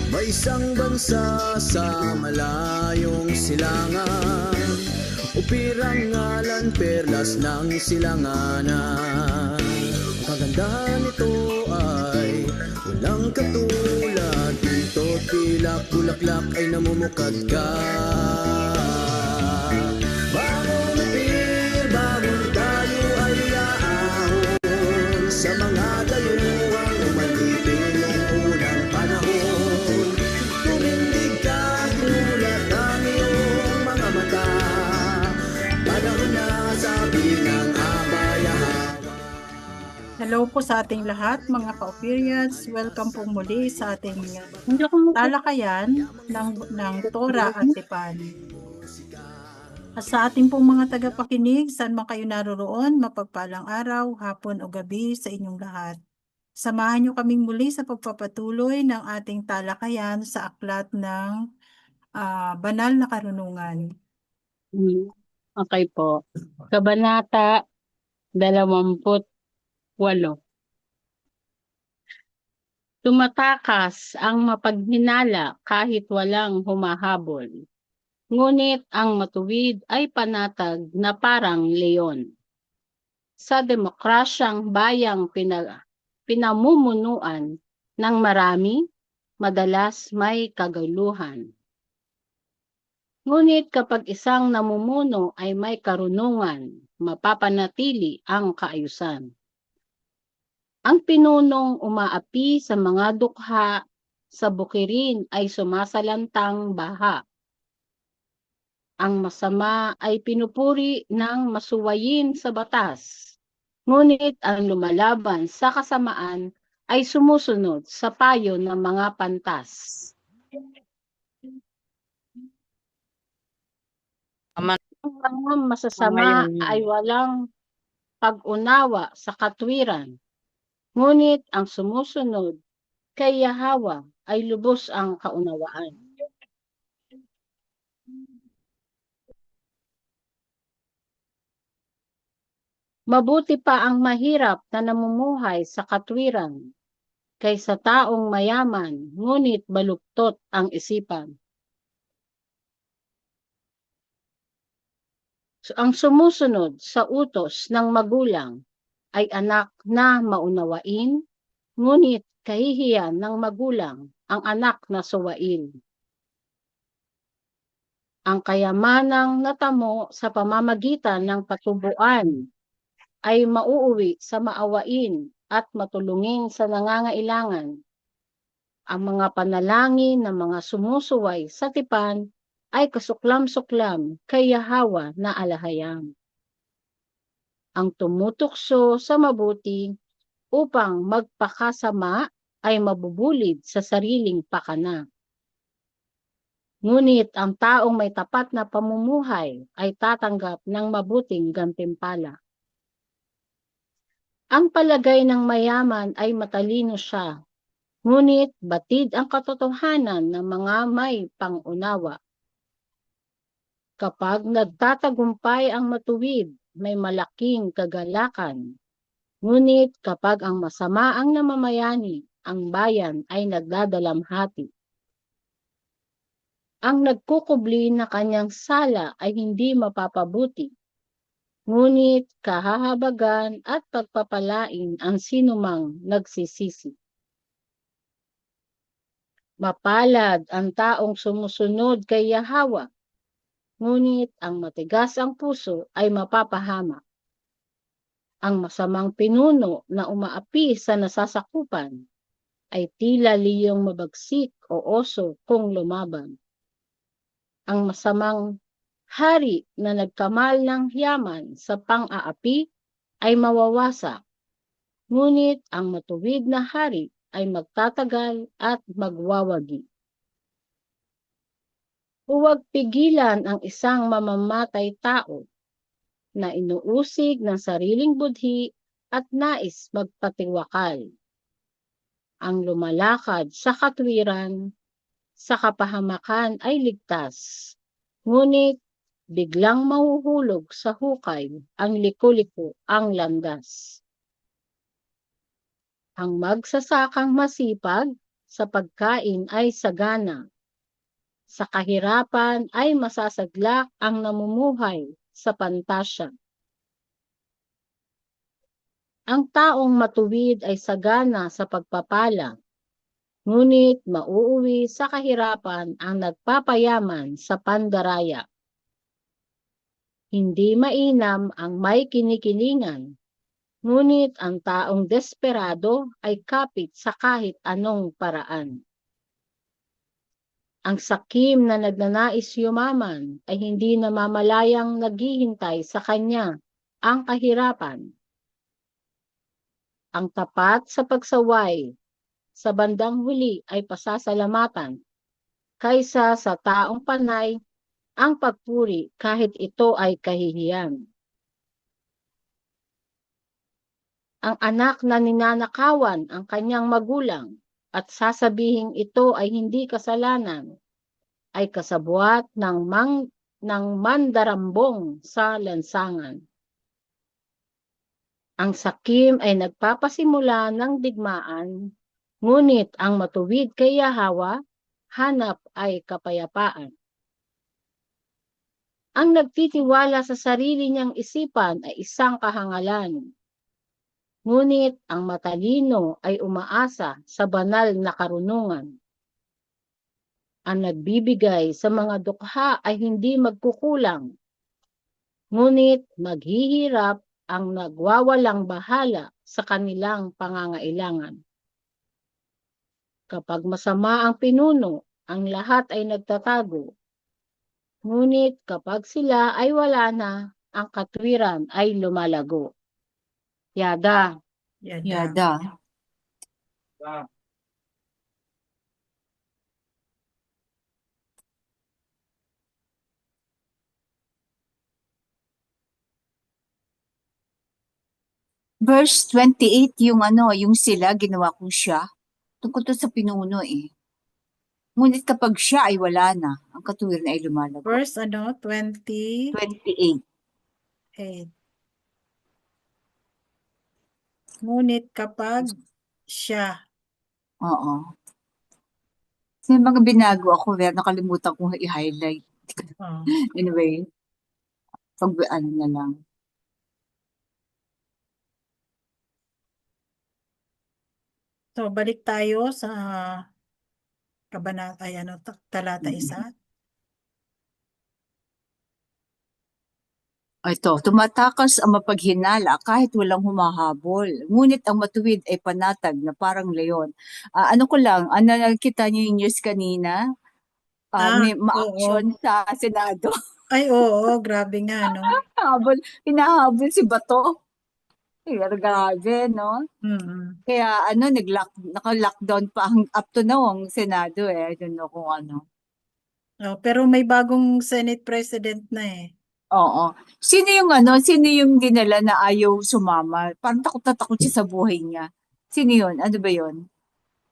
May isang bansa sa malayong silangan, upirang ngalan perlas ng silanganan. Ang kagandahan nito ay walang katulad, pinto't pilak, bulaklak ay namumukad ka. Bangon upir, bangon tayo ay aahon sa mga dayuhang umalipin noong unang panahon. Tumindig ka, gulat ang iyong mga mata, panahon na sabi ng abayahawa. Hello po sa ating lahat, mga ka-operians. Welcome po muli sa ating talakayan ng Torah at Tipan. At sa ating pong mga tagapakinig, saan man kayo naroroon, mapagpalang araw, hapon o gabi sa inyong lahat. Samahan niyo kaming muli sa pagpapatuloy ng ating talakayan sa aklat ng banal na karunungan. Okay po. Kabanata 28. Tumatakas ang mapaghinala kahit walang humahabol. Ngunit ang matuwid ay panatag na parang leon. Sa demokrasyang bayang pinamumunuan ng marami, madalas may kaguluhan. Ngunit kapag isang namumuno ay may karunungan, mapapanatili ang kaayusan. Ang pinunong umaapi sa mga dukha sa bukirin ay sumasalantang baha. Ang masama ay pinupuri ng masuwayin sa batas, ngunit ang lumalaban sa kasamaan ay sumusunod sa payo ng mga pantas. Ang mga masasama ay walang pag-unawa sa katwiran, ngunit ang sumusunod kay Yahweh ay lubos ang kaunawaan. Mabuti pa ang mahirap na namumuhay sa katwiran kaysa taong mayaman, ngunit baluktot ang isipan. Ang sumusunod sa utos ng magulang ay anak na maunawain, ngunit kahihiyan ng magulang ang anak na suwain. Ang kayamanang natamo sa pamamagitan ng patubuan ay mauuwi sa maawain at matulungin sa nangangailangan. Ang mga panalangin ng mga sumusuway sa tipan ay kasuklam-suklam kay Yahweh na alahayang. Ang tumutukso sa mabuti upang magpakasama ay mabubulid sa sariling pakana. Ngunit ang taong may tapat na pamumuhay ay tatanggap ng mabuting gantimpala. Ang palagay ng mayaman ay matalino siya, ngunit batid ang katotohanan ng mga may pangunawa. Kapag nagtatagumpay ang matuwid, may malaking kagalakan. Ngunit kapag ang masama ang namamayani, ang bayan ay nagdadalamhati. Ang nagkukubli na kanyang sala ay hindi mapapabuti. Ngunit kahahabagan at pagpapalain ang sinumang nagsisisi. Mapalad ang taong sumusunod kay Yahweh, ngunit ang matigas ang puso ay mapapahamak. Ang masamang pinuno na umaapi sa nasasakupan ay tila liyong mabagsik o oso kung lumaban. Ang masamang hari na nagkamal ng yaman sa pang-aapi ay mawawasak, ngunit ang matuwid na hari ay magtatagal at magwawagi. Huwag pigilan ang isang mamamatay tao na inuusig ng sariling budhi at nais magpatiwakal. Ang lumalakad sa katwiran, sa kapahamakan ay ligtas, ngunit biglang mahuhulog sa hukay ang liko-liko ang landas. Ang magsasakang masipag sa pagkain ay sagana. Sa kahirapan ay masasaglak ang namumuhay sa pantasya. Ang taong matuwid ay sagana sa pagpapala, ngunit mauuwi sa kahirapan ang nagpapayaman sa pandaraya. Hindi mainam ang may kinikilingan, ngunit ang taong desperado ay kapit sa kahit anong paraan. Ang sakim na nagnanais yumaman ay hindi namamalayang naghihintay sa kanya ang kahirapan. Ang tapat sa pagsaway sa bandang huli ay pasasalamatan kaysa sa taong panay ang pagpuri kahit ito ay kahihiyan. Ang anak na ninanakawan ang kanyang magulang at sasabihing ito ay hindi kasalanan ay kasabwat ng mandarambong sa lansangan. Ang sakim ay nagpapasimula ng digmaan, ngunit ang matuwid kay Yahawa, hanap ay kapayapaan. Ang nagtitiwala sa sarili niyang isipan ay isang kahangalan, ngunit ang matalino ay umaasa sa banal na karunungan. Ang nagbibigay sa mga dukha ay hindi magkukulang, ngunit maghihirap ang nagwawalang bahala sa kanilang pangangailangan. Kapag masama ang pinuno, ang lahat ay nagtatago. Ngunit kapag sila ay wala na, ang katwiran ay lumalago. Yada. Yada. Verse 28, yung sila, ginawa kong siya. Tungkol to sa pinuno eh. Ngunit kapag siya ay wala na, ang katuwiran ay lumalago. Verse 28. 28. Ngunit kapag siya. Oo. May mga binago ako, pero nakalimutan kong i-highlight. Oh. Anyway, ano na lang. So, balik tayo sa kabanata, talata 1. Ito, tumatakas ang mapaghinala kahit walang humahabol. Ngunit ang matuwid ay panatag na parang leon. Ano ko lang, nakita niyo yung news kanina? May ma-action sa Senado. Ay, oo, grabe nga, no? Hinahabol si Bato. Grabe, no? Mm-hmm. Kaya naka-lockdown pa up to now ang Senado eh. I don't know kung ano. Oh, pero may bagong Senate President na eh. Oo. Sino yung dinala na ayaw sumama? Parang takot na takot siya sa buhay niya. Sino yun? Ano ba yun?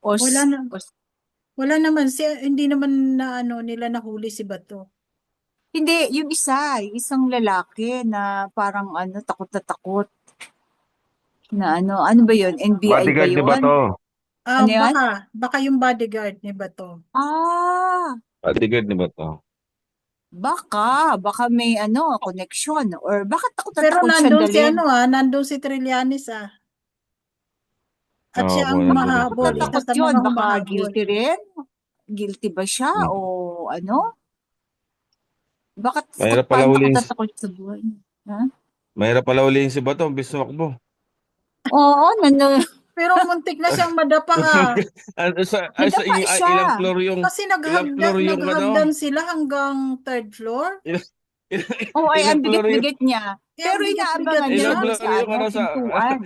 Wala naman. Hindi naman nila nahuli si Bato. Hindi, yung isang lalaki na parang takot na takot. Na ano ba yun? NBI Bodyguard ba ni yun? Bato. Ano yan? Baka yung bodyguard ni Bato. Bodyguard ni Bato. Baka may connection or bakit takot na Pero takot siya dalhin? nandun si Trillanes At siya ang nandun mahabol. si Ito Takot sa yun, mga baka humahabol. guilty rin? Guilty ba siya o ano? Bakit Mahirap pala paano huliin takot sa buhay? Mahirap pala huliin si Bato, bis sumakbo. Oo, Pero muntik na siyang madapa Nadapa siya. Ilang floor yung Kasi naghagdan sila hanggang 3rd floor. Oo, ay ilang ang floor yung bigat-bigat niya. Pero inaabangan niya Ilang doon floor yung sa pintuan.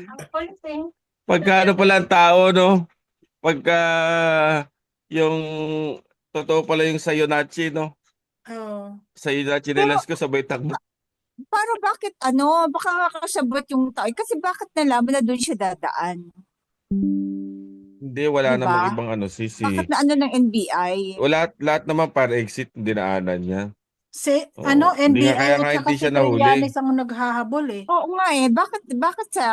pagka pala ang tao, no? Pagka yung totoo pala yung Sayonara, no? Oo. Sayonara chinelas ko sabay takbo. Para bakit baka kakasabot yung tao. Kasi bakit nalaman na doon siya dadaan? Hindi, wala Diba? namang ibang sisi. Bakit na ng NBI? Lahat naman para exit dinaanan niya. Oo. Hindi nga, NBI kaya at nga saka hindi si siya nahuli. Trillanes ang naghahabol eh. Oo nga eh, bakit sa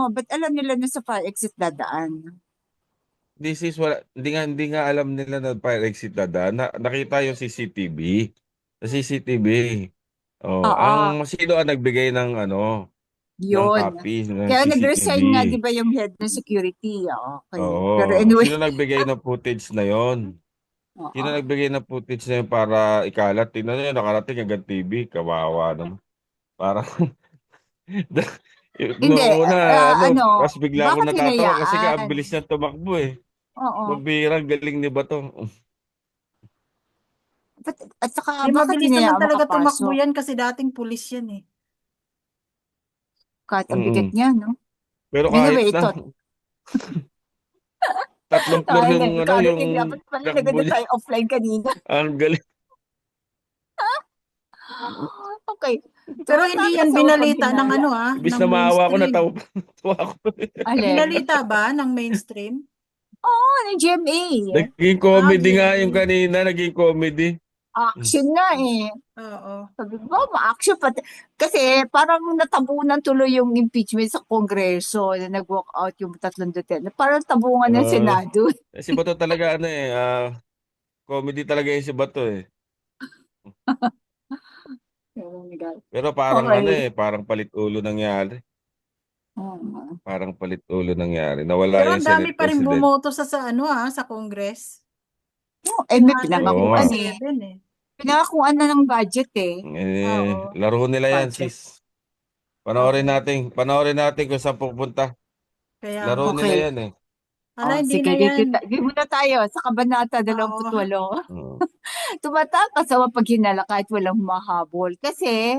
ba't alam nila na sa fire exit dadaan? Hindi nga alam nila na fire exit dadaan. Nakita yung CCTV. Sa CCTV. Oh, Oo, sino ang nagbigay ng ng yun. copy ng Kaya CCTV? nag-resign nga, di ba, yung head ng security? Okay. Pero Oo. anyway, Sino nagbigay ng footage na yon? Sino oo. nagbigay ng footage na yun para ikalat? Tingnan nyo, nakarating agad TV. Kawawa naman. Para Hindi, noong una, ano, tapos bigla ako bakit natatawa kasi nga ang hinayaan? bilis niya tumakbo eh. Oo. Mabihirang galing ni Bato. At saka, Eh, bakit mabilis naman hinayaan talaga tumakbo makapasok? yan kasi dating pulis yan eh. Kahit ang bigat Mm. niya, no? Pero kahit Anyway, na, ito. 3 floor yung yung Karating, dapat pala takbo naganda niya. tayo offline kanina. Ang galing. Okay. Pero hindi yan Tumatakas ako pag binalita ng hinala. Ibis ng na maawa ko, mainstream. natawa ako. Alin? Binalita ba ng mainstream? Oo, ng GMA. Naging comedy nga yung GMA. kanina, naging comedy. Action nga eh. Oo. Sabi ko, ma-action pa. Kasi parang natabunan tuloy yung impeachment sa Kongreso na nag-walk out yung tatlong Duterte. Parang tabungan ng Uh, Senado. si Bato talaga comedy talaga yung si Bato eh. Oh my God. Pero parang Okay. parang palit ulo nangyari. Um, Parang palit ulo nangyari. Nawala Pero yung ang dami Senate pa rin President. bumoto sa Congress. may Oo nga. pinangakuan eh. 187 eh. Pinangakuan na ng budget eh. Oo. Laro nila yan, Budget. sis. Oo. Panoorin natin kung saan pupunta. Kaya Laro nga. nila Okay. yan eh. Hindi Sige, na yan. di muna tayo sa Kabanata Oo. 28. Mm. Tumatakas sa mapaghinala kahit walang humahabol. Kasi,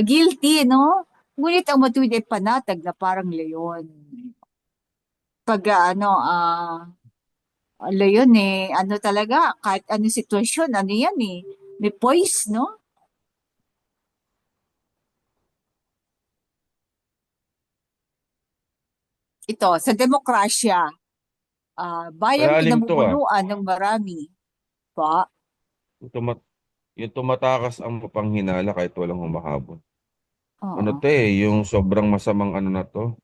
guilty, no? Ngunit ang matuwid ay panatag na parang leon. Pag leon eh, ano talaga, kahit ano sitwasyon, ano yan eh, may poise, no? Ito, sa demokrasya, bayang Malalim to ah. pinamumunuan ng marami. Pa, Yung, tuma- yung tumatakas ang mapanghinala kahit walang humahabol. Ano oo. to yung sobrang masamang na to.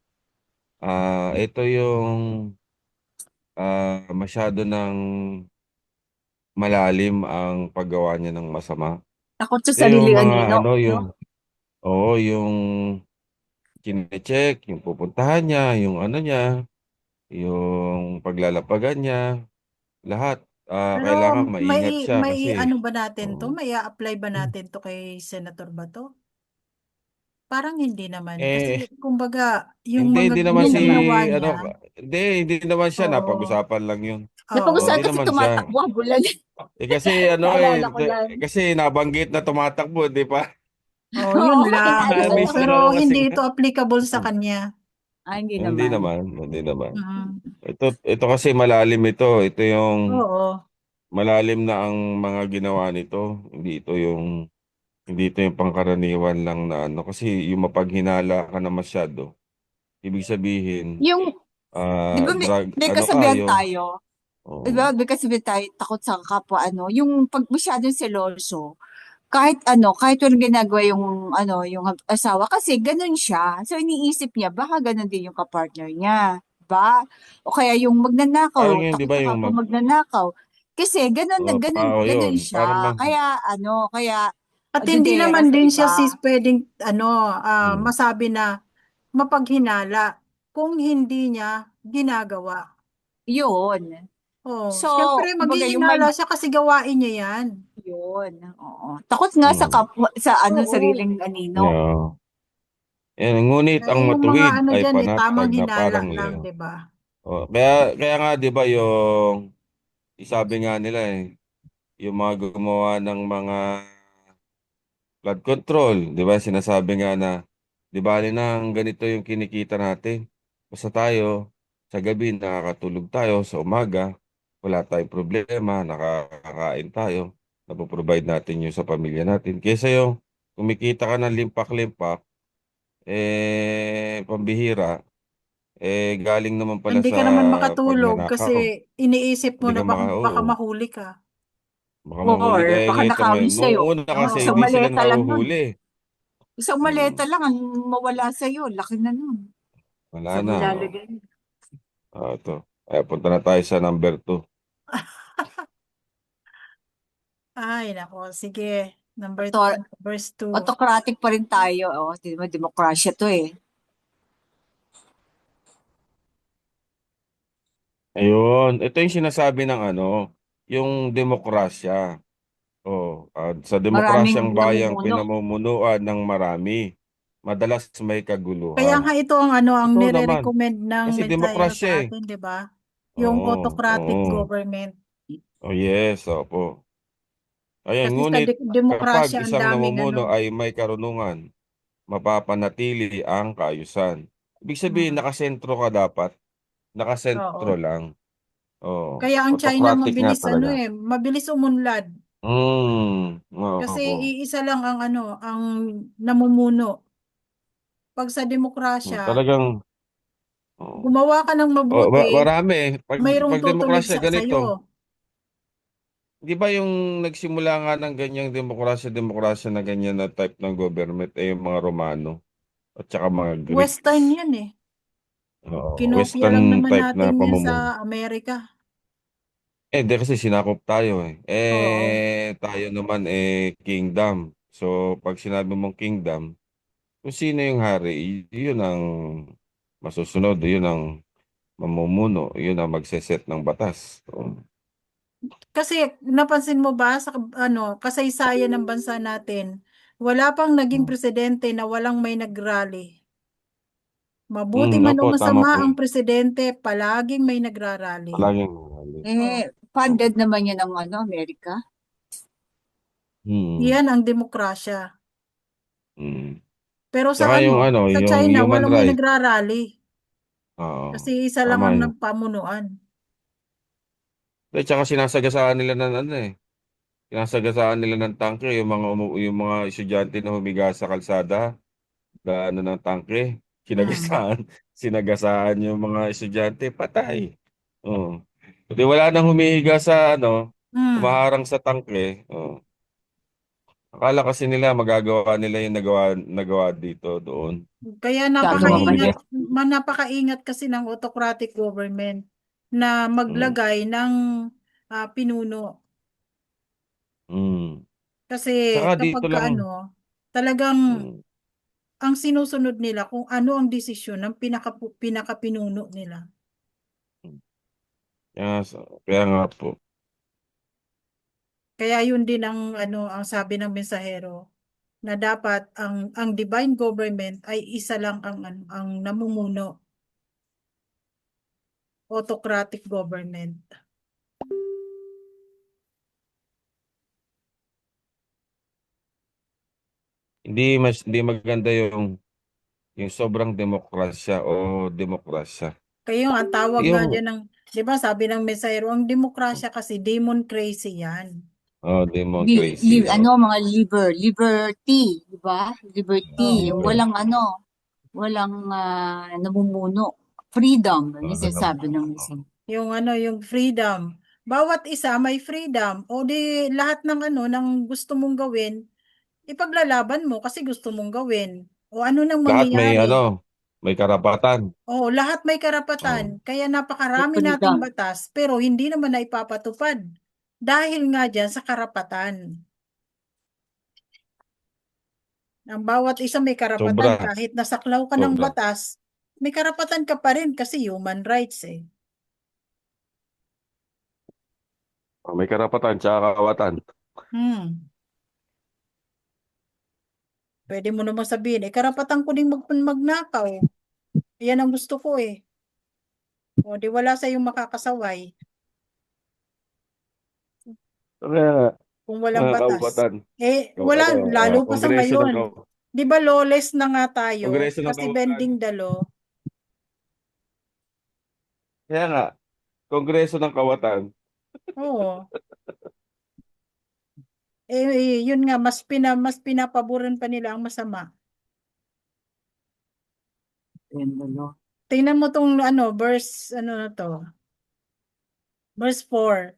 Ito yung masyado ng malalim ang paggawa niya ng masama. Takot sa Ito yung sariling mga anino, no? yung kine-check, yung pupuntahan niya, yung yung paglalapagan niya, lahat. Pero Kailangan maingat siya may kasi ano ba natin to? oo. May apply ba natin to kay Senator Bato? Parang hindi naman. Eh, Kasi kumbaga, yung hindi, mga hindi naman Hindi si, naman. ginawa ano, niya, hindi naman siya, oo, napag-usapan lang yun. oo, Hindi Napag-usapan kasi naman siya. tumatakbo bulan. Kasi Naalala ko lang. kasi nabanggit na tumatakbo, di ba? oo, yun Oo, lang. naalala Oo, ko. Na-miss ko pero na kasi hindi nga. ito applicable sa kanya. Hindi Hindi naman. naman, hindi naman. Mm. Ito kasi malalim ito. Ito yung Oo. malalim na ang mga ginawa nito. Hindi ito yung pangkaraniwan lang na kasi yung mapaghinala ka na masyado. Ibig sabihin, Yung, di ba drug, may ano kasabihan kayo? tayo, di Oo. ba may kasabihan tayo, takot sa kapwa, yung pag masyadong seloso, kahit walang ginagawa yung asawa, kasi ganun siya. So, iniisip niya, baka ganun din yung kapartner niya. Ba? O kaya yung Parang magnanakaw, yun, di takot ba, sa kapwa magnanakaw. Kasi yun. ganun Parang siya. Kaya, At hindi dudera naman sa din siya iba. pwedeng mm, masabi na mapaghinala kung hindi niya ginagawa. Yun. Oh, So, siyempre kumbaga yung may maghihinala siya kasi gawain niya yan. yun. Oo. Takot nga sa mm, kapwa, Oo. sariling anino. yeah. Ngunit ang Yung mga matuwid ano ay dyan tamang panatag na hinala parang lang, leon. 'di ba? Kaya nga, di ba, isabi nga nila yung mga gumawa ng mga flood control, di ba, sinasabi nga na, di bali na ang ganito yung kinikita natin. Basta tayo, sa gabi, nakakatulog tayo, sa umaga, wala tayong problema, nakakakain tayo, napoprovide natin yung sa pamilya natin. Kaysa yung kumikita ka ng limpak-limpak, pambihira, galing naman pala Hindi sa ka naman makatulog pagnanakaw. kasi iniisip mo Hindi na ka baka oo. mahuli ka. Baka Or mahuli. Eh, baka ito ngayon. nakawin Nung sa'yo. una kasi, Oo. Isang hindi sila maleta lang nun. nahuhuli. Isang maleta Hmm, lang ang mawala sa'yo. Laki na nun. wala Saan mo na. Oh. ilalagay? Ito. Eh, punta na tayo sa number 2. Ay, nako. Sige. Auto- Verse 2. Autocratic pa rin tayo. Oh, di ba, demokrasya to eh. Ayun. Ito yung sinasabi ng ano, yung demokrasya. Oh, at sa Maraming demokrasyang bayang namumuno. pinamumunuan ng marami, madalas may Kaya kaguluhan. nga ito ang ano ang Totoo naman. nire-recommend ng Kasi mensahero demokrasya sa eh. atin, 'di ba? Yung Oo, autocratic oo. government. Oh yes, opo. Ayan, Kasi sa ngunit kapag demokrasya ang isang daming ano. namumuno ay may karunungan, mapapanatili ang kaayusan. Ibig sabihin, Mm, nakasentro ka dapat. Nakasentro oo. lang. Oo. Kaya ang China Autocratic nga mabilis ano talaga. mabilis umunlad kasi Oo. iisa lang ang ano, ang namumuno. Pag sa demokrasya, Talagang, oo. gumawa ka ng Oh, mabuti, marami. mayroong Pag tutulig demokrasya, sa'yo. ganito. Di ba yung nagsimula nga ng ganyang demokrasya na ganyan na type ng government ay yung mga Romano at saka mga Greek. Western yan eh. Oo, Kinopya Western lang naman type na natin yan sa pamumuno. Amerika. Di kasi sinakop tayo eh. Oo. Tayo naman kingdom. So, pag sinabi mong kingdom, kung sino yung hari, yun ang masusunod, yun ang mamumuno, yun ang magseset ng batas. So, Kasi napansin mo ba sa ano, kasaysayan ng bansa natin, wala pang naging presidente na walang may nagrally. Mabuti man o opo, tama masama po ang yun. presidente, palaging may nagrarally. Palaging hali. Oh, Funded naman yan ng Amerika. Hmm. yan ang demokrasya. Hmm. Pero sa Tsaka yung ano, ano, sa yung China, human walang may right. nagrarally. Kasi Oo, isa lang tama ang yun. nagpamunuan. Tsaka sinasagasaan nila ng ano eh. Sinasagasaan nila ng tangke yung mga estudyante na humiga sa kalsada, ano ng tangke, Hmm. sinagasaan yung mga estudyante, patay. Oo. Hindi wala nang humihiga sa ano, Hmm. humaharang sa tangke. Oo. Akala kasi nila magagawa nila yung nagawa dito doon. Kaya Masyado Yung mga napakaingat, mabait. humiga. napakaingat kasi ng autocratic government na Mm. maglagay ng pinuno. Mm. Kasi Tsaka kapag dito ka lang. ano, talagang Mm. ang sinusunod nila kung ano ang desisyon ng pinakapinuno nila. Kaya nga po. Kaya yun din ang ano ang sabi ng mensahero na dapat ang divine government ay isa lang ang namumuno, autocratic government. Hindi maganda yung sobrang demokrasya o demokrasya. Kaya yung ang tawag nga Yung dyan ng, di ba sabi ng mensahero, ang demokrasya kasi demon crazy yan. democracy. Oh. Mga liberty, di ba? Liberty, yung Oo. walang walang namumuno. Freedom, yun yung Ganun. sinasabi ng isa. Yung ano, yung freedom. Bawat isa may freedom. O di lahat ng ano, ng gusto mong gawin, ipaglalaban mo kasi gusto mong gawin. O ano nang Lahat mangyayari. may karapatan. O lahat may karapatan. Oh. Kaya May napakarami nating freedom. batas pero hindi naman na ipapatupad. Dahil nga dyan sa karapatan. Ang bawat isa may karapatan Sobra. kahit nasaklaw ka ng Sobra. batas, may karapatan ka pa rin kasi human rights eh. May karapatan tsaka kawatan. Hmm. Pwede mo naman sabihin, karapatan ko din magnakaw. Yan ang gusto ko eh. O di wala sa yung makakasaway Kaya kung walang batas. kawatan. Wala, lalo pa sa Kongreso ng ngayon. Di ba lawless na nga tayo? Kongreso ng Kasi kawatan. bending the law. Kaya nga, Kongreso ng Kawatan. Oo. Yun nga, mas pinapaboran pa nila ang masama. Tingnan mo tong ano, verse, ano na to? Verse 4.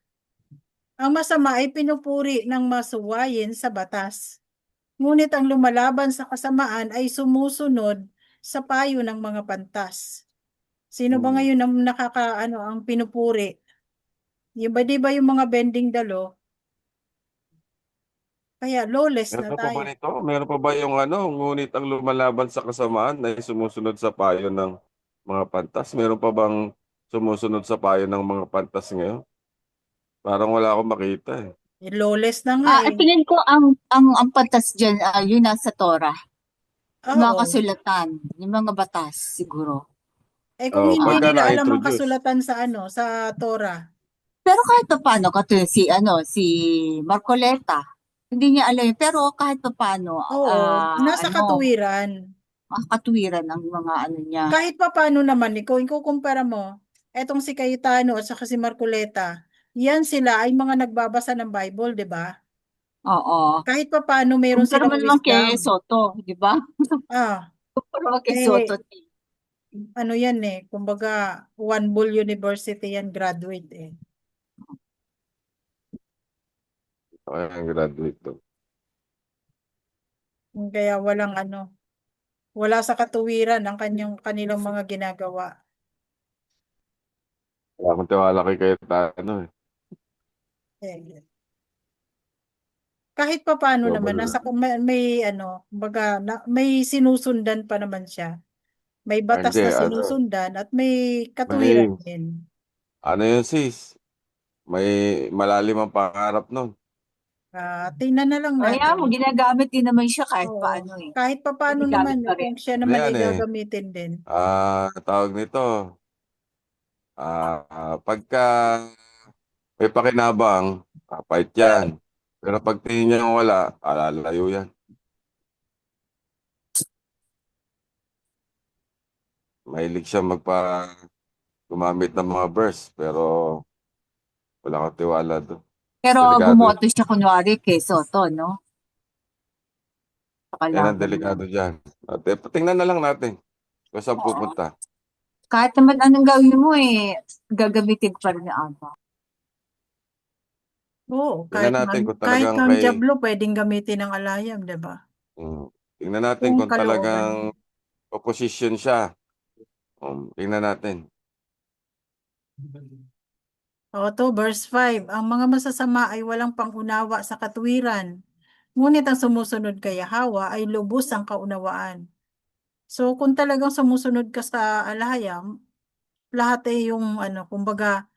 Ang masama ay pinupuri ng masuwayin sa batas. Ngunit ang lumalaban sa kasamaan ay sumusunod sa payo ng mga pantas. Sino ba ngayon ang ang pinupuri? Yung ba, di ba yung mga bending dalo? Kaya lawless na Meron pa ba tayo. nito? Meron pa ba yung ngunit ang lumalaban sa kasamaan ay sumusunod sa payo ng mga pantas? Meron pa bang sumusunod sa payo ng mga pantas ngayon? Parang wala akong makita eh. Lawless na nga eh. Tingin ko ang pantas diyan yun nasa Torah. Yung mga Oo. kasulatan, yung mga batas siguro. Kung hindi Pagka nila alam ang na-introduce. kasulatan sa Torah. Pero kahit paano, katulad si Marcoleta, hindi niya alam yun. Pero kahit paano, Oo, nasa katuwiran. katwiran ang mga niya. Kahit pa paano naman, kung ikukumpara mo, etong si Cayetano at saka si Marcoleta, yan sila ay mga nagbabasa ng Bible, di ba? Oo. Kahit pa paano meron Kumpara mo silang naman kay wisdom. Soto, di ba? Ah, Kumpara mo kay Soto. ano yan kumbaga, One Bull University yan, graduate eh. Kaya graduate to. Kaya wala sa katuwiran ang kanilang mga ginagawa. Wala akong tiwala kay Cayetano eh. Kahit pa paano naman, Double. may sinusundan pa naman siya. May batas Hindi, na sinusundan at may katuwiran may, din. yun sis? May malalim ang pangarap nun. Tingnan na lang Kaya mo, natin. ginagamit din naman siya kahit Oo. paano eh. Kahit pa paano Ginagamit naman, pa rin. kung siya Ano naman ay yan eh? gagamitin din. Tawag nito. Pagka may pakinabang, kapait yan. Pero pag tingin niya wala, alalayo yan. Mahilig siya gumamit ng mga verse, pero wala kang tiwala doon. Pero Delikado. bumoto siya kunwari kay Soto, no? Yan ang Kalaban delikado niya. dyan. At tingnan na lang natin kung saan Oo. pupunta. Kahit naman anong gawin mo gagamitin pa rin ang Aba. Oo, Tingnan natin kung kahit talagang ng Diablo, pwedeng gamitin ng alayam, di ba? Tingnan natin Kung kung kalooban. talagang opposition siya. Tingnan natin. Verse 5. Ang mga masasama ay walang pangunawa sa katwiran. Ngunit ang sumusunod kay Yahweh ay lubos ang kaunawaan. So, kung talagang sumusunod ka sa alayam, lahat ay kumbaga,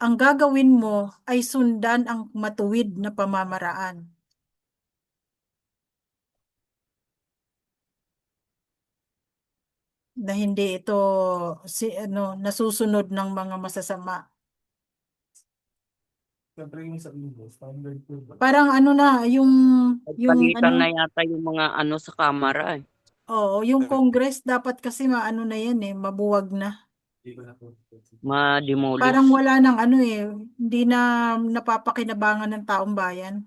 ang gagawin mo ay sundan ang matuwid na pamamaraan. Na hindi ito nasusunod ng mga masasama. Parang yung Palitan na yata yung mga sa kamera eh. yung Congress dapat kasi na yan mabuwag na. Ma-demolish. Parang wala nang hindi na napapakinabangan ng taong bayan.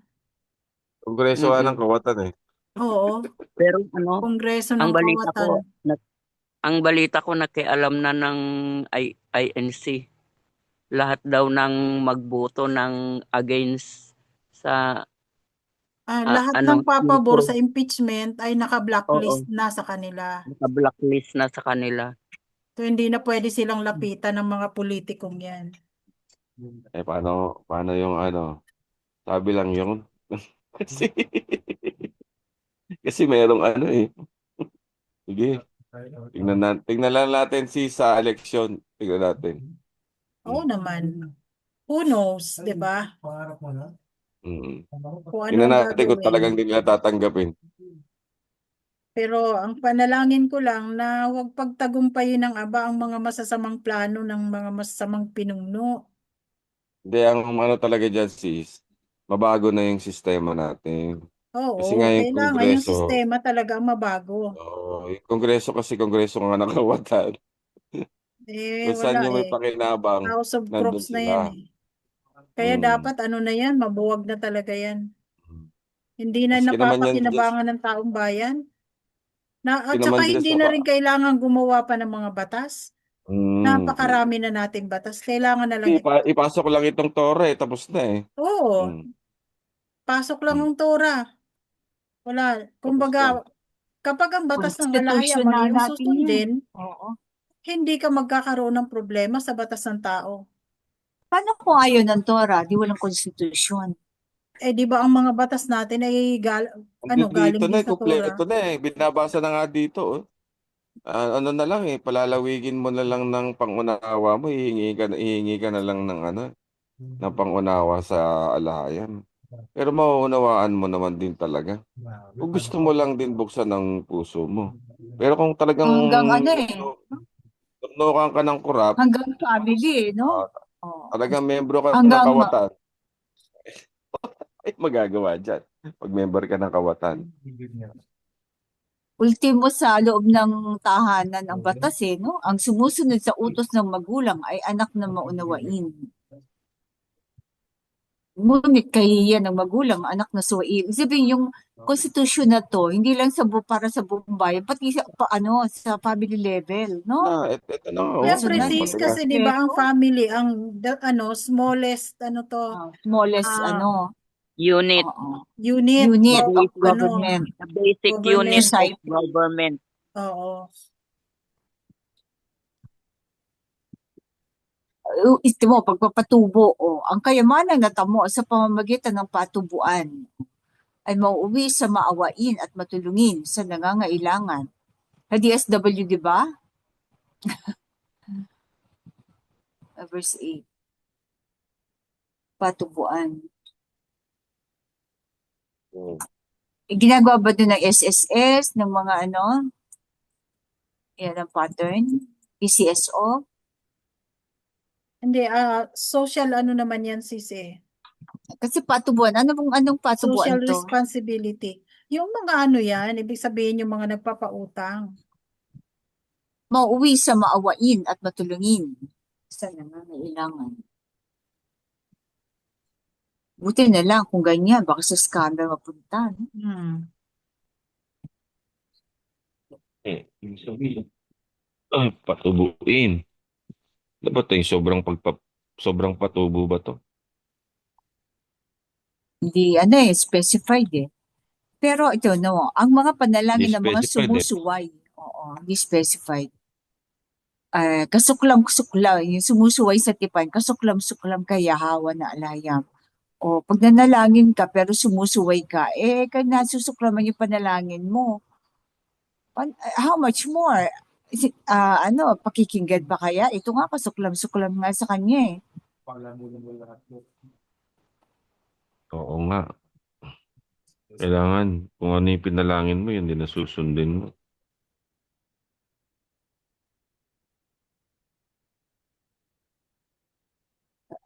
Kongreso ng kawatan eh. Oo, Pero Kongreso ang ng balita Kawatan. ko nakialam na ng INC. Lahat daw ng magboto ng against sa Lahat ng papabor sa impeachment ay naka-blacklist na sa kanila. Naka-blacklist na sa kanila. So hindi na pwede silang lapitan ng mga politikong yan. Paano yung sabi lang yun. kasi merong Sige. Tingnan lang natin sa election. Tingnan natin. Oo naman. Who knows, di ba? Kung ano Tingnan ang natin kung talagang gagawin. nila tatanggapin. Pero ang panalangin ko lang na huwag pagtagumpayin ng Aba ang mga masasamang plano ng mga masasamang pinuno. Hindi, ang talaga dyan sis, mabago na yung sistema natin. Kasi nga Oo, yung kailangan yung Kongreso, sistema talaga ang mabago. yung Kongreso nga ng kawatan. Kung Wala saan yung may pakinabang, House of nandun Crops na yan sila. Kaya dapat na yan, mabuwag na talaga yan. Hindi na Maski naman yan napapakinabangan ng taong bayan. At Maski saka naman dyan hindi sa na rin kailangan gumawa pa ng mga batas. Napakarami na nating batas. Kailangan na lang Ipasok lang itong Tora tapos na eh. Oo, Mm. pasok lang Mm. ng Tora. Wala. Tapos na. Kumbaga, kapag ang batas ng alaya Constitution mali na yung natin yan. susundin, Oo. hindi ka magkakaroon ng problema sa batas ng tao. Paano kung ayaw ng Tora? Di walang konstitusyon. Eh, di ba ang mga batas natin ay Hanggang galing dito na din eh, sa Tora? kumpleto na eh. Binabasa na nga dito. Oh. Ano na lang eh, palalawigin mo na lang ng pangunawa mo, hihingi ka na lang ng ng pangunawa sa alayan. Pero mauunawaan mo naman din talaga. Kung gusto mo lang din buksan ng puso mo. Pero kung talagang Hanggang eh. nunukan ka ng kurap, Hanggang family, no? ah, Oo. talagang membro ka ng Hanggang kawatan, ay magagawa dyan. Pag member ka ng kawatan. ultimo sa loob ng tahanan ang batas no? Ang sumusunod sa utos ng magulang ay anak na maunawain. Ngunit kahihiyan ng magulang, anak na suwain. Ibig sabihin, yung konstitusyon na to, hindi lang para sa buong bayan, pati sa family level, no? Ito na nga, oh. Siyempre, Personal sis, Matigas. kasi di ba ang family, ang smallest, smallest, ah, Unit. oo, unit unit of, of government. The basic government. unit of Society. government. Oo. Ito mo, pagpapatubo, ang kayamanan na tamo sa pamamagitan ng patubuan ay mauuwi sa maawain at matulungin sa nangangailangan. Sa DSW, di ba? Verse 8. Patubuan. Ginagawa ba doon ng SSS, ng mga yan ang pattern? PCSO? Hindi, social naman yan, sis eh. Kasi patubuan, anong patubuan Social to? responsibility. Yung mga yan, ibig sabihin yung mga nagpapautang. Mauwi sa maawain at matulungin sa nangangailangan. Buti na lang kung ganyan, baka sa scammer mapunta. No? Ibig sabihin, patubuin. Dapat yung sobrang patubo ba to? Hindi, specified eh. Pero ito, no, ang mga panalangin Hindi ng mga specified eh. sumusuway, hindi specified. Kasuklam-suklam, yung sumusuway sa tipan, kasuklam-suklam kaya hawa na alayam. O, pag nanalangin ka pero sumusuway ka, kaya nasusuklaman yung panalangin mo. How much more? Pakikinggan ba kaya? Ito nga, kasuklam-suklam nga sa kanya eh. Oo nga. Kailangan, kung ano yung pinalangin mo, yun din nasusundin mo.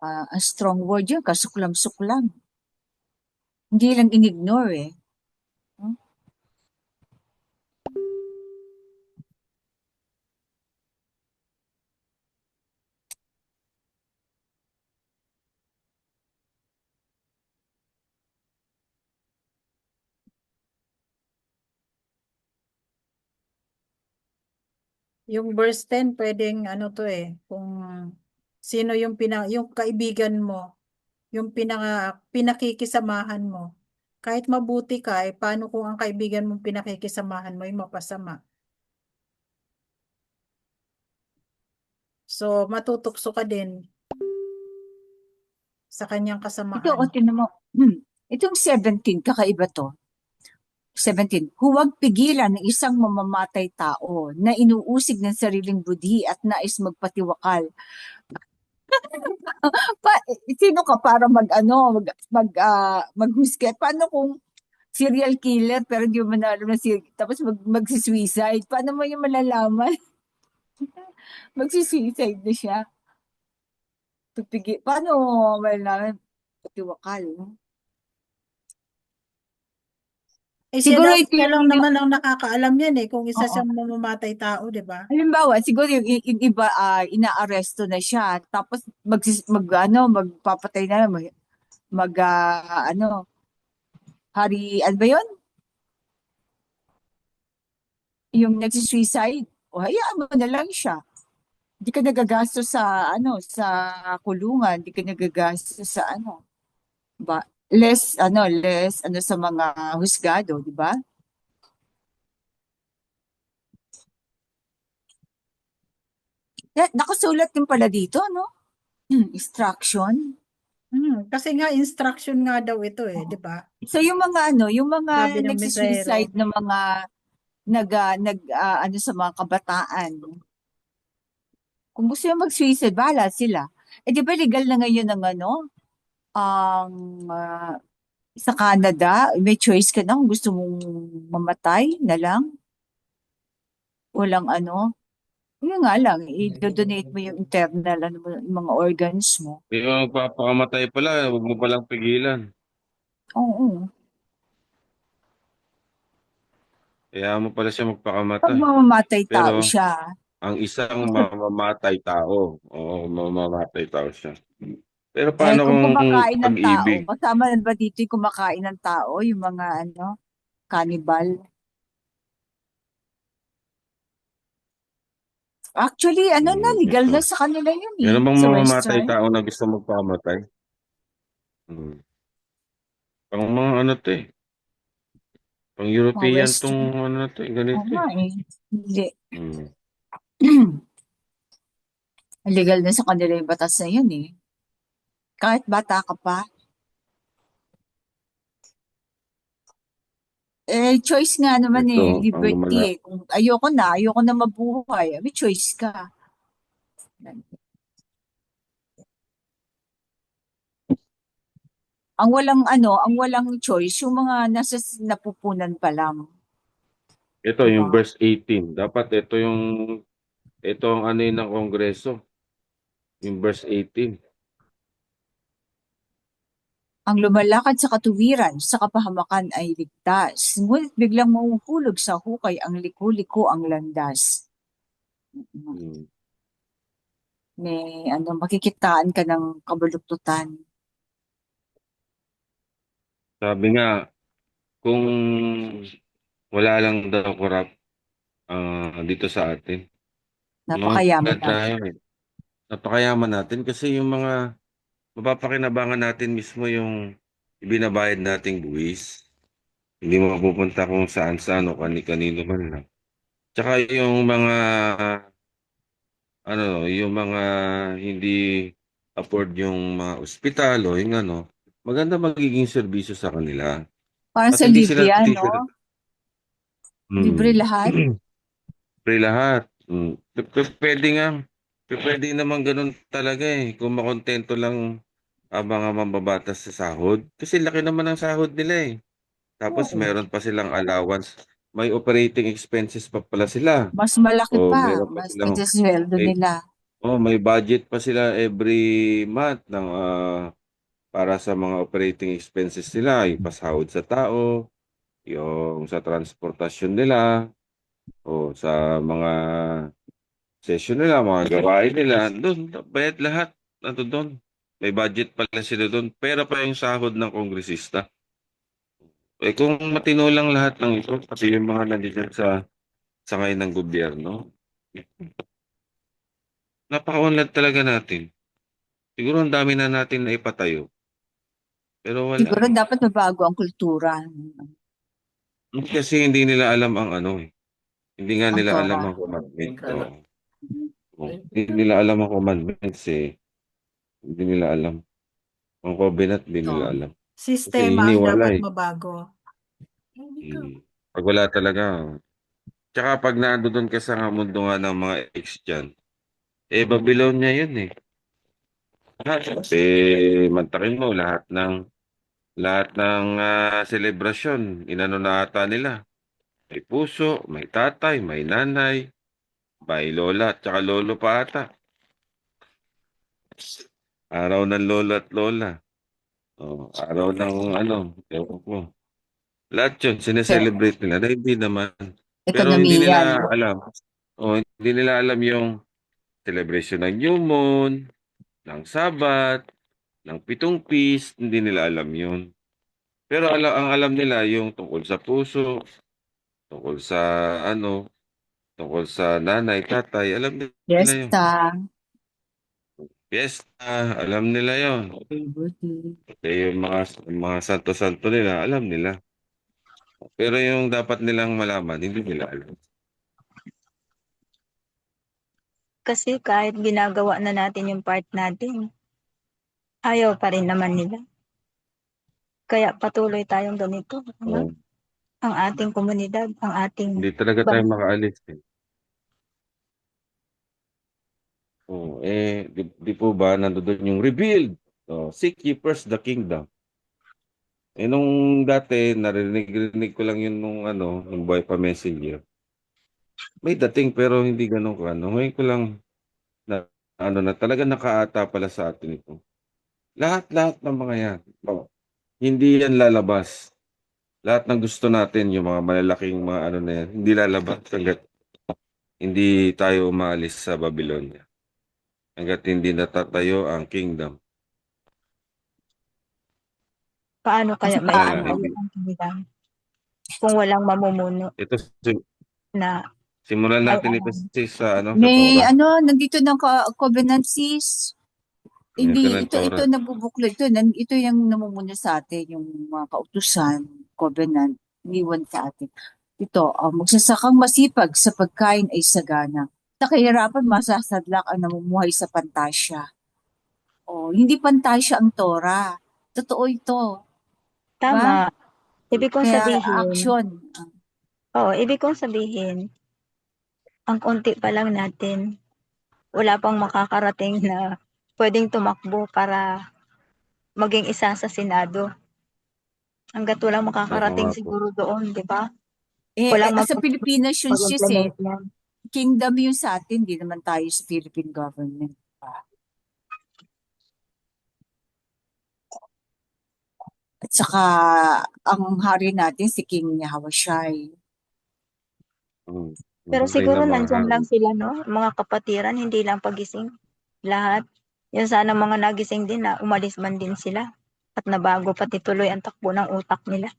Ang strong word yun, kasuklam-suklam. Hindi lang in-ignore eh. Yung verse 10, pwedeng to kung sino yung yung kaibigan mo, yung pinakikisamahan mo. Kahit mabuti ka, paano kung ang kaibigan mong pinakikisamahan mo ay mapasama? So, matutukso ka din sa kanyang Ito, kasamaan. tinan mo, itong 17, kakaiba to. 17, huwag pigilan ng isang mamamatay tao na inuusig ng sariling budhi at nais magpatiwakal. Sino ka para maghusga? Paano kung serial killer pero di mo na alam na tapos magsisuicide? Paano mo yung malalaman? Magsisuicide na siya. Paano malalaman patiwakal? No? Siguro Siguro ito siya lang yung naman ang nakakaalam yan kung isa Oo. siyang mamamatay tao, di ba? Halimbawa, siguro yung iba inaaresto na siya tapos magpapatay na hari ano ba 'yon? Yung nagsisuicide. O hayaan mo na lang siya. Di ka nagagastos sa sa kulungan, di ka nagagastos sa ba less sa mga husgado, di ba? Nakasulat din pala dito, no? Instruction. Kasi nga instruction nga daw ito di ba? So yung mga yung mga Sabi ng nagsusuicide mesero. ng mga sa mga kabataan. Kung gusto nyo mag-suicide, bahala sila. Di ba legal na ngayon ang ang sa Canada, may choice ka na kung gusto mong mamatay na lang. Walang yun nga lang, i-donate mo yung internal, yung mga organs mo. Yung magpapakamatay pala, huwag mo palang pigilan. Oo. Kaya mo pala siya Pag magpakamatay. mamamatay tao Pero siya, ang isang mamamatay tao, oo, mamamatay tao siya. Pero paano kung kung kumakain ng tao, pag-ibig? kasama na ba dito yung kumakain ng tao, yung mga cannibal? Actually, na, legal na Ito. sa kanila yun Meron bang sa mamamatay Western. tao na gusto magpakamatay? Hmm. Pang mga to eh. Pang Mga European tong Western. to eh. Oo Ganito nga eh. Hindi. Hmm. Legal na sa kanila yung batas na yun eh. Kahit bata ka pa. Choice nga naman Ito, ang liberty lumala. Kung ayoko na mabuhay, may choice ka. Ang walang choice, yung mga nasa napupunan pa lang. Ito, yung Diba? verse 18. Dapat ito ang ng Kongreso. Yung verse 18. Ang lumalakad sa katuwiran, sa kapahamakan ay ligtas. Ngunit biglang mahuhulog sa hukay ang liku-liko ang landas. Hmm. May makikitaan ka ng kabaluktutan. Sabi nga, kung wala lang daw korap dito sa atin. Napakayaman Mga na. tayo eh. Napakayaman natin kasi yung mga mapapakinabangan natin mismo yung ibinabayad nating buwis. Hindi mo mapupunta kung saan-saan o kani-kanino man lang. Tsaka yung mga yung mga hindi afford yung mga ospital o yung maganda magiging serbisyo sa kanila. Parang At sa hindi libre sila no? titigil. Libre Hmm. lahat. Free lahat. Pwede nga. Pwede naman ganun talaga eh. Kung makontento lang ang mga mambabatas sa sahod. Kasi laki naman ang sahod nila eh. Tapos Oo. meron pa silang allowance. May operating expenses pa pala sila. Mas malaki O pa. meron pa Mas silang kaysa sa sweldo may, nila. may budget pa sila every month para sa mga operating expenses nila, yung pasahod sa tao, yung sa transportasyon nila, o sa mga session nila, mga gawain nila, doon, bayad lahat, doon. May budget pala sila doon. Pera pa yung sahod ng kongresista. Kung matino lang lahat ng ito, pati yung mga nandiyan sa ngayon ng gobyerno, napaka-unlad talaga natin. Siguro ang dami na natin na ipatayo. Pero wala Siguro eh. dapat mabago ang kultura. Kasi hindi nila alam ang eh. Hindi nga Ang nila alam Torah. ang commandment. Hindi nila alam ang commandments eh. Hindi nila alam. Ang covenant, hindi nila Ito. alam. Kasi Sistema ang dapat hiniwalay. mabago. Pag wala talaga. Tsaka pag nandoon ka sa mundo nga ng mga ex dyan, Babylonia yun eh. Mantakin mo lahat ng selebrasyon, inano na ata nila. May puso, may tatay, may nanay, may lola, tsaka lolo pa ata. Araw ng lolo at lola. Araw ng ewan ko. Lahat yun, Eh, sineselebrate nila. Na hindi naman. Pero hindi Ekonomiya, nila no? alam. Hindi nila alam yung celebration ng new moon, ng Sabat, ng pitong feast, hindi nila alam yun. Pero ang alam nila yung tungkol sa puso, tungkol sa ano, tungkol sa nanay, tatay, alam nila yun. Fiesta. Fiesta, alam nila yun. Pati yung mga santo-santo nila, alam nila. Pero yung dapat nilang malaman, hindi nila alam. Kasi kahit ginagawa na natin yung part natin, ayaw pa rin naman nila. Kaya patuloy tayong ganito. Oo. Ang ating komunidad, ang ating Hindi talaga tayo bansa. makaalis. Oh, di po ba nandoon yung revealed? Oh, seek ye first the kingdom. Nung dati, narinig ko lang yun nung nung boy pa messenger. May dating pero hindi ganun ka. Ngayon ko lang na talaga nakaata pala sa atin ito. Lahat ng mga yan. Hindi yan lalabas. Lahat ng gusto natin, yung mga malalaking mga na yan, hindi lalabas hanggat hindi tayo umalis sa Babylonia. Hanggat hindi natatayo ang kingdom. Paano kaya may Wala, tayo hindi. ang kingdom kung walang mamumuno Ito, na simulan ay natin ito sa sa May Torah. nandito ng covenant sis. Ito Hindi, ng ito Torah. nabubuklo. Ito yung namumuno sa atin, yung mga kautusan, covenant, iniwan sa atin. Ito, magsasakang masipag sa pagkain ay sagana. Sa kahirapan, masasadlak ang namumuhay sa pantasya. Hindi pantasya ang Torah. Totoo ito. tama. Ibig kong Kaya sabihin, action. ibig kong sabihin, ang konti pa lang natin, wala pang makakarating na pwedeng tumakbo para maging isa sa Senado. Hanggat walang makakarating Oo nga po. siguro doon, di ba? Sa Pilipinas yun sis mag-implement yan. kingdom yun sa atin, di naman tayo sa Philippine government. At saka, ang hari natin si King Yahushai. Pero Mahal siguro na nandyan mahal. lang sila, no? Mga kapatiran, hindi lang pagising. Lahat. Yan sana mga nagising din na umalis man din sila. At nabago pati tuloy ang takbo ng utak nila.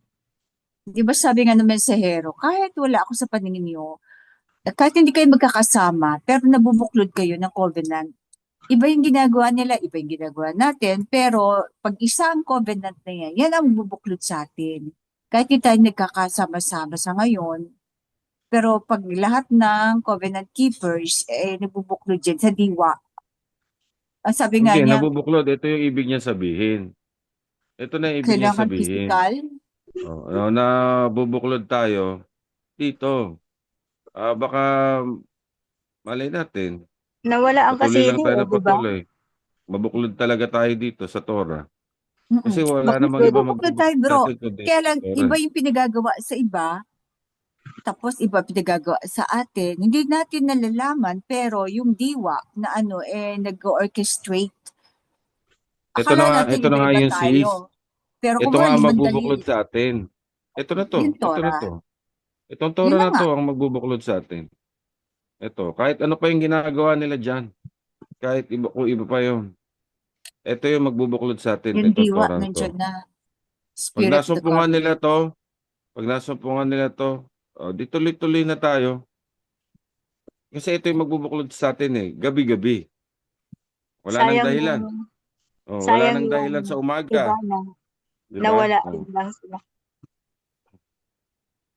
Di ba sabi nga ng mensahero, kahit wala ako sa paningin niyo, kahit hindi kayo magkakasama, pero nabubuklod kayo ng covenant. Iba yung ginagawa nila, iba yung ginagawa natin, pero pag isang covenant na yan ang bubuklod sa atin. Kahit hindi tayo nagkakasama-sama sa ngayon, pero pag lahat ng covenant keepers, nabubuklod dyan sa diwa. Ang sabi nga Hindi, niya, nabubuklod. Ito yung ibig niya sabihin. Ito na yung ibig niya kailangan sabihin. physical. Nabubuklod tayo dito. Baka malay natin. Nawala ang Patuloy lang kasili, tayo na di ba? patuloy. Mabuklod talaga tayo dito sa Torah. Kasi Mm-mm. wala namang iba Mabubuklod tayo bro. magbubuklod kundi Kaya sa lang, Torah. iba yung pinagagawa sa iba, tapos iba pinagagawa sa atin. Hindi natin nalalaman, pero yung diwa na nag-orchestrate. Akala natin Ito na nga iba-iba yung sis. tayo. Pero Ito kung nga ang limang magbubuklod daliri, sa atin. Ito na to. yung Ito na Torah. to. Itong Yun Torah na na nga. to ang magbubuklod sa atin. Ito. Kahit ano pa yung ginagawa nila dyan. Kahit iba, kung iba pa yun. Ito yung magbubuklod sa atin. Yung Itong diwa, Torah na to. nandyan na. Pag Spirit of the nasumpungan nila covenant. to, di tuloy-tuloy na tayo. Kasi ito yung magbubuklod sa atin gabi-gabi. Wala nang Sayang dahilan. yung, Wala sayang nang dahilan yung sa iba umaga. na Di ba? nawala rin lang sila.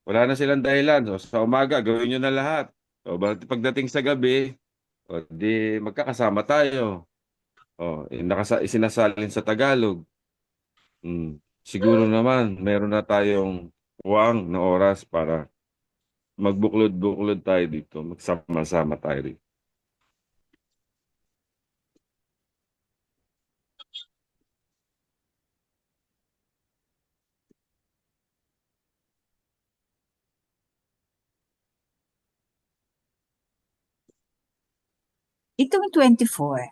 Wala na silang dahilan. Sa umaga, gawin nyo na lahat. Pagdating sa gabi, di magkakasama tayo. Isinasalin sa Tagalog. Siguro naman, meron na tayong uwang na oras para magbuklod-buklod tayo dito. Magsama-sama tayo dito. Itong 24,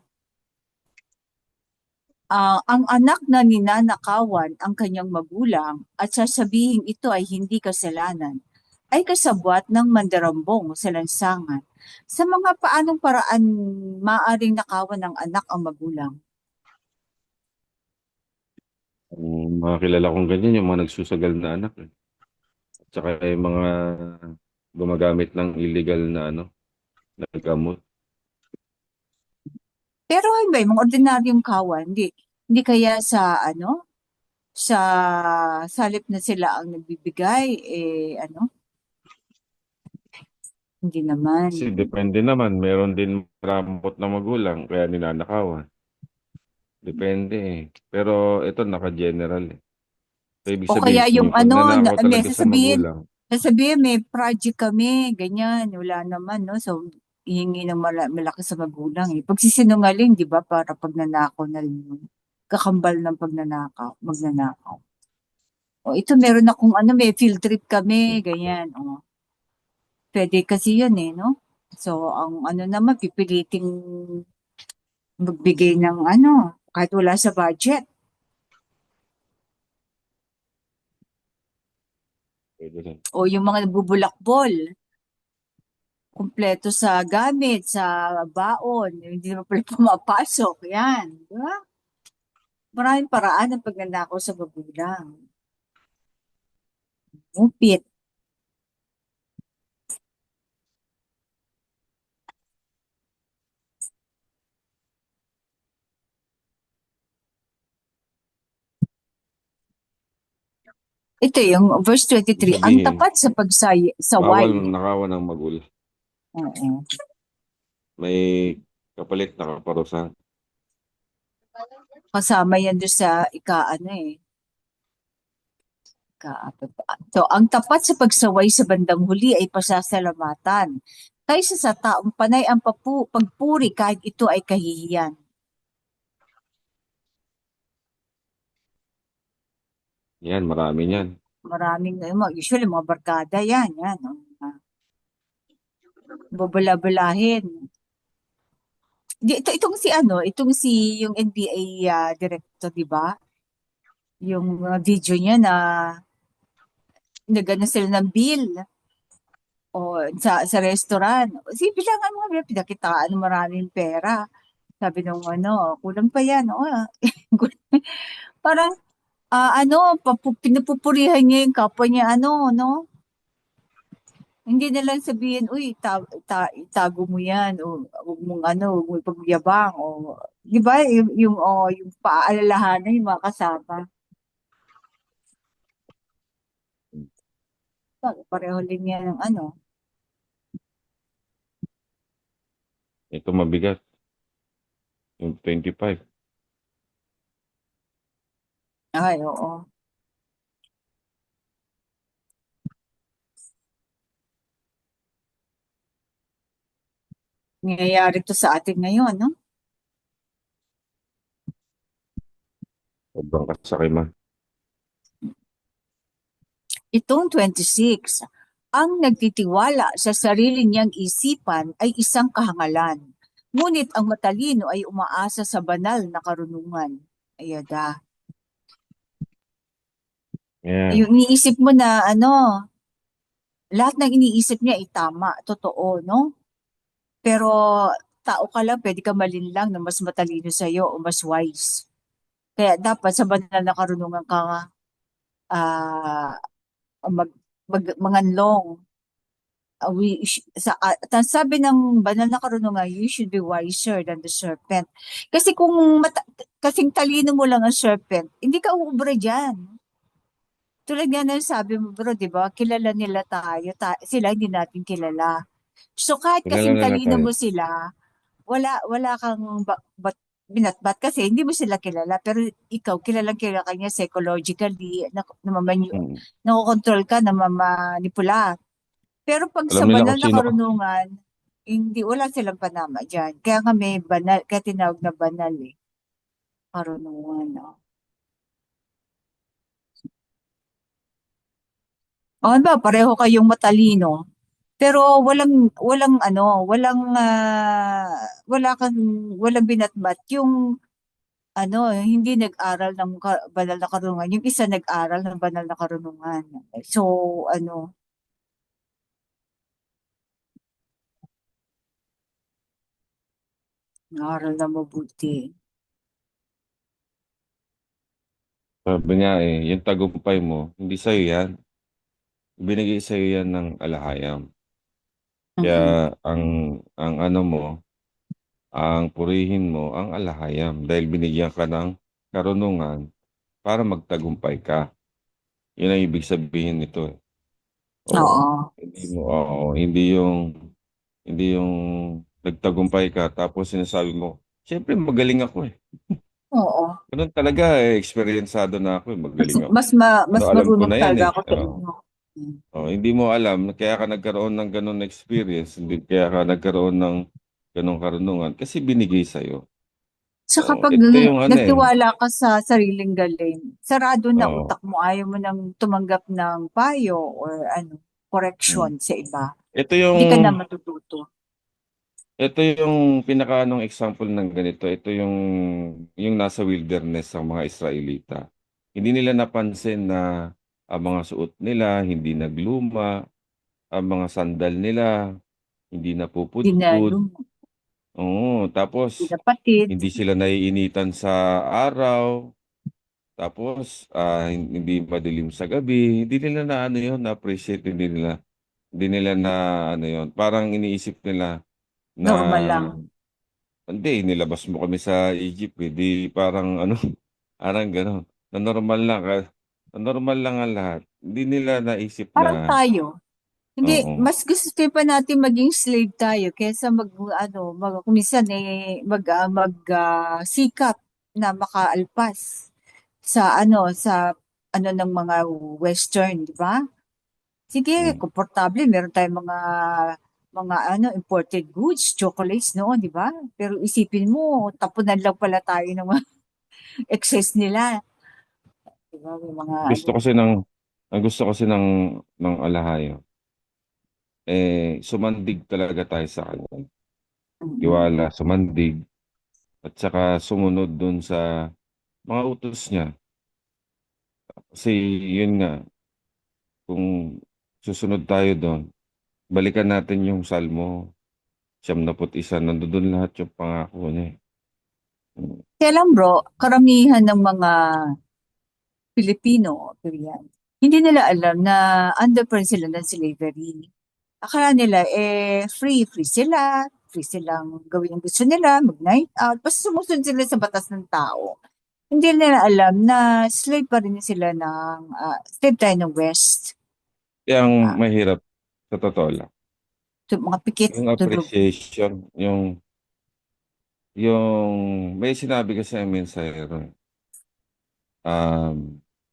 ang anak na ninanakawan ang kanyang magulang at sasabihing ito ay hindi kasalanan, ay kasabwat ng mandarambong sa lansangan. Sa mga paanong paraan maaring nakawan ng anak ang magulang? Mga kilala kong ganyan, yung mga nagsusagal na anak. At saka yung mga gumagamit ng illegal na na gamot. Pero ba, yung mga ordinaryong kawan, hindi kaya sa sa salip na sila ang nagbibigay, hindi naman. Kasi depende naman, meron din maramot na magulang kaya ninanakawan. Depende eh. Pero ito naka-general eh. So, ibig O kaya sabihin, yung yung pagnanakaw may talaga sa magulang, sasabihin may project kami, ganyan, wala naman, no? So, hihingi ng malaki sa magulang eh. Pagsisinungaling, di ba, para pagnanakaw na rin yun. Kakambal ng magnanakaw. O ito, meron akong may field trip kami, ganyan. O, pwede kasi yun eh, no? So, ang naman, pipiliting magbigay ng kahit wala sa budget. pwede rin. O yung mga nagbubulakbol, kumpleto sa gamit, sa baon, hindi naman pala pumapasok. Yan. Di ba? Maraming paraan ng pagnanakaw sa magulang. Upit. Ito yung verse 23. Ang Sabihin, tapat sa bawal pagsaway. nakawan ng magulang. Oo. May kapalit na kaparusahan. Kasama yan doon sa ika-apat. So, ang tapat sa pagsaway sa bandang huli ay pasasalamatan. Kaysa sa taong panay ang pagpuri kahit ito ay kahihiyan. Yan, marami yan. Maraming, usually mga barkada yan. No? Babala-balahin. Itong si yung NBA director, di ba? Yung video niya na nagana sila ng bill o sa restaurant. Bilangan mo nga, pinakitaan ng maraming pera. Sabi nung kulang pa yan. Parang, pinupupurihan niya yung kapwa niya, no? Hindi na lang sabihin, uy, itago mo yan, o huwag mong huwag mo ipagyabang, o, di ba, yung paalalahanan yung mga kasama. Pareho din yan ng Ito mabigat. Yung 25. Ay, oo. Nangyayari to sa atin ngayon, no? Sobrang kasakiman. Itong 26, ang nagtitiwala sa sarili niyang isipan ay isang kahangalan. Ngunit ang matalino ay umaasa sa banal na karunungan. Ayada. Yan. Yung iniisip mo na lahat ng iniisip niya ay tama, totoo, no? Pero tao ka lang, pwede ka malinlang na mas matalino sa'yo o mas wise. Kaya dapat sa banal na karunungan ka uh, manganlong. Sabi ng banal na karunungan, you should be wiser than the serpent. Kasi kung kasing talino mo lang ang serpent, hindi ka uubra dyan. Tulad nga ng sabi mo bro, di ba? Kilala nila tayo, sila hindi natin kilala. So kahit Kilala kasing na talino tayo. mo sila, wala kang binatbat kasi hindi mo sila kilala. Pero ikaw, kilala kanya psychologically, nakokontrol ka, namamanipula. Pero pag Alam sa nila banal kung na sino ka. karunungan, wala silang panama dyan. Kaya kami banal, kaya tinawag na banal eh. Karunungan, no? O ba, pareho kayong matalino. Pero walang binatbat. Yung, hindi nag-aral ng banal na karunungan. Yung isa nag-aral ng banal na karunungan. So, nag-aral na mabuti. Sabi niya yung tagumpay mo, hindi sa'yo yan. Binigay sa'yo yan ng alahayam. Kaya ang ano mo, ang purihin mo ang alahayam dahil binigyan ka ng karunungan para magtagumpay ka. Yun ang ibig sabihin nito. Oo. Oo. Hindi yung nagtagumpay ka tapos sinasabi mo, siyempre magaling ako eh. Oo. Ganun talaga eh, eksperyensado na ako eh, magaling ako. Pero Mas alam ko marunong na yan talaga eh. ako sa inyo. Hindi mo alam, kaya ka nagkaroon ng ganun experience, hindi kaya ka nagkaroon ng ganung karunungan kasi binigay sa'yo. Tsaka pag Ito yung ano eh. nagtiwala ka sa sariling galing, sarado na Oo. utak mo, ayaw mo nang tumanggap ng payo or correction sa iba. Ito Hindi ka na yung matututo. ito yung pinakaanong example ng ganito. Ito yung nasa wilderness ng mga Israelita. Hindi nila napansin na ang mga suot nila hindi nagluma, ang mga sandal nila hindi Hindi na napupudpud. Oo, hindi tapos na patid. hindi sila naiinitan sa araw, tapos hindi madilim sa gabi. Hindi nila na ano yun, na-appreciate, hindi nila na ano yun. Parang iniisip nila na Normal lang. hindi, nilabas mo kami sa Egypt, eh. Di parang ano, parang gano'n. Na normal lang ang lahat. Hindi nila naisip Parang na, tayo. Hindi, oo, mas gusto pa natin maging slave tayo kaysa kung minsan sikap na makaalpas sa ng mga western, di ba? Sige, mm. komportable, meron tayong imported goods, chocolates noon, di ba? Pero isipin mo, tapunan lang pala tayo ng mga excess nila, di ba? May mga Gusto kasi ng, ang gusto kasi ng alahayo, sumandig talaga tayo sa kanya. mm, Tiwala, sumandig, at saka sumunod dun sa mga utos niya. Kasi yun nga, kung susunod tayo doon, balikan natin yung Salmo 91, nandoon lahat yung pangako niya. Mm. Kaya lang bro, karamihan ng mga Pilipino, Korean, hindi nila alam na under pa rin sila ng slavery. Akala nila, free sila, free silang gawin ang gusto nila, mag-night out, basta sumusunod sila sa batas ng tao. Hindi nila alam na slave pa rin sila slave tayo ng West. Kaya ang Ah, mahirap, sa totoo lang, mga pikit, yung tulog. appreciation, yung may sinabi kasi ang mensahero,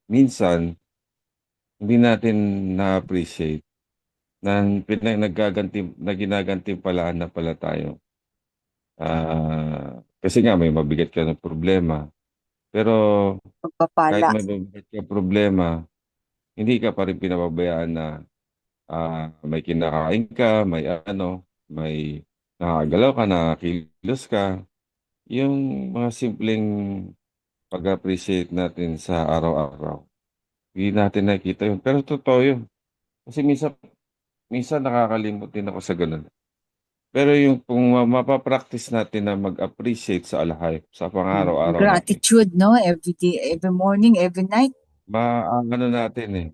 minsan, hindi natin na-appreciate na na ginagantimpalaan na pala tayo. Kasi nga may mabigat ka ng problema. Pero kahit Pagpapala. may mabigat ka problema, hindi ka pa rin pinababayaan na may kinakain ka, may nakagalaw ka, nakakilos ka. Yung mga simpleng pag-appreciate natin sa araw-araw. Hindi natin nakikita yun. Pero totoo yun. Kasi minsan nakakalimot din ako sa ganun. Pero yung kung mapapractice natin na mag-appreciate sa alhay, sa pang-araw-araw natin, Gratitude, no? Every day, every morning, every night. ano natin eh.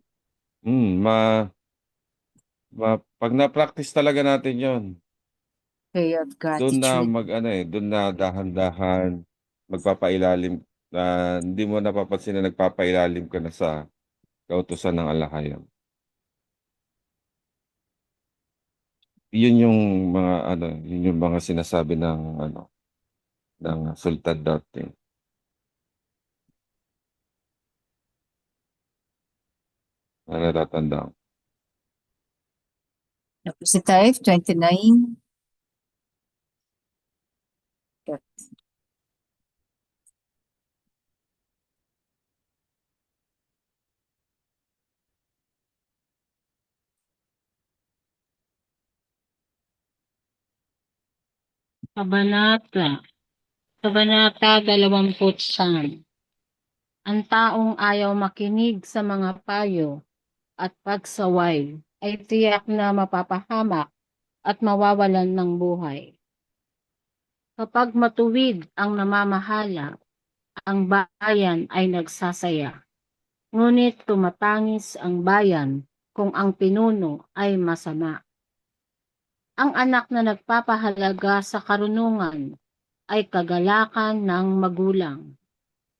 Mm, ma, pag na-practice talaga natin yon, Prayer of doon na gratitude. doon na dahan-dahan magpapailalim na hindi mo napapansin na nagpapailalim ka na sa kautusan ng alahayam. Yun yung mga sinasabi ng sultan dati. Na natatandaan. Tapos si Taif, 29. Kabanata 29. Ang taong ayaw makinig sa mga payo at pagsaway ay tiyak na mapapahamak at mawawalan ng buhay. Kapag matuwid ang namamahala, ang bayan ay nagsasaya. Ngunit tumatangis ang bayan kung ang pinuno ay masama. Ang anak na nagpapahalaga sa karunungan ay kagalakan ng magulang.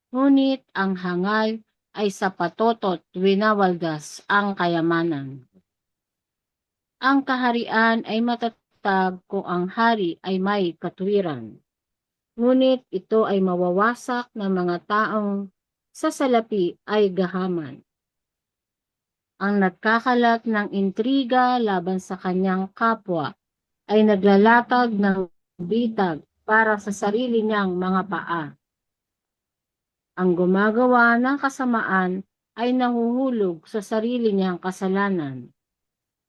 Ngunit ang hangal ay sa patotot winawaldas ang kayamanan. Ang kaharian ay matatag kung ang hari ay may katwiran. Ngunit ito ay mawawasak ng mga taong sa salapi ay gahaman. Ang nagkakalat ng intriga laban sa kanyang kapwa ay naglalatag ng bitag para sa sarili niyang mga paa. Ang gumagawa ng kasamaan ay nahuhulog sa sarili niyang kasalanan.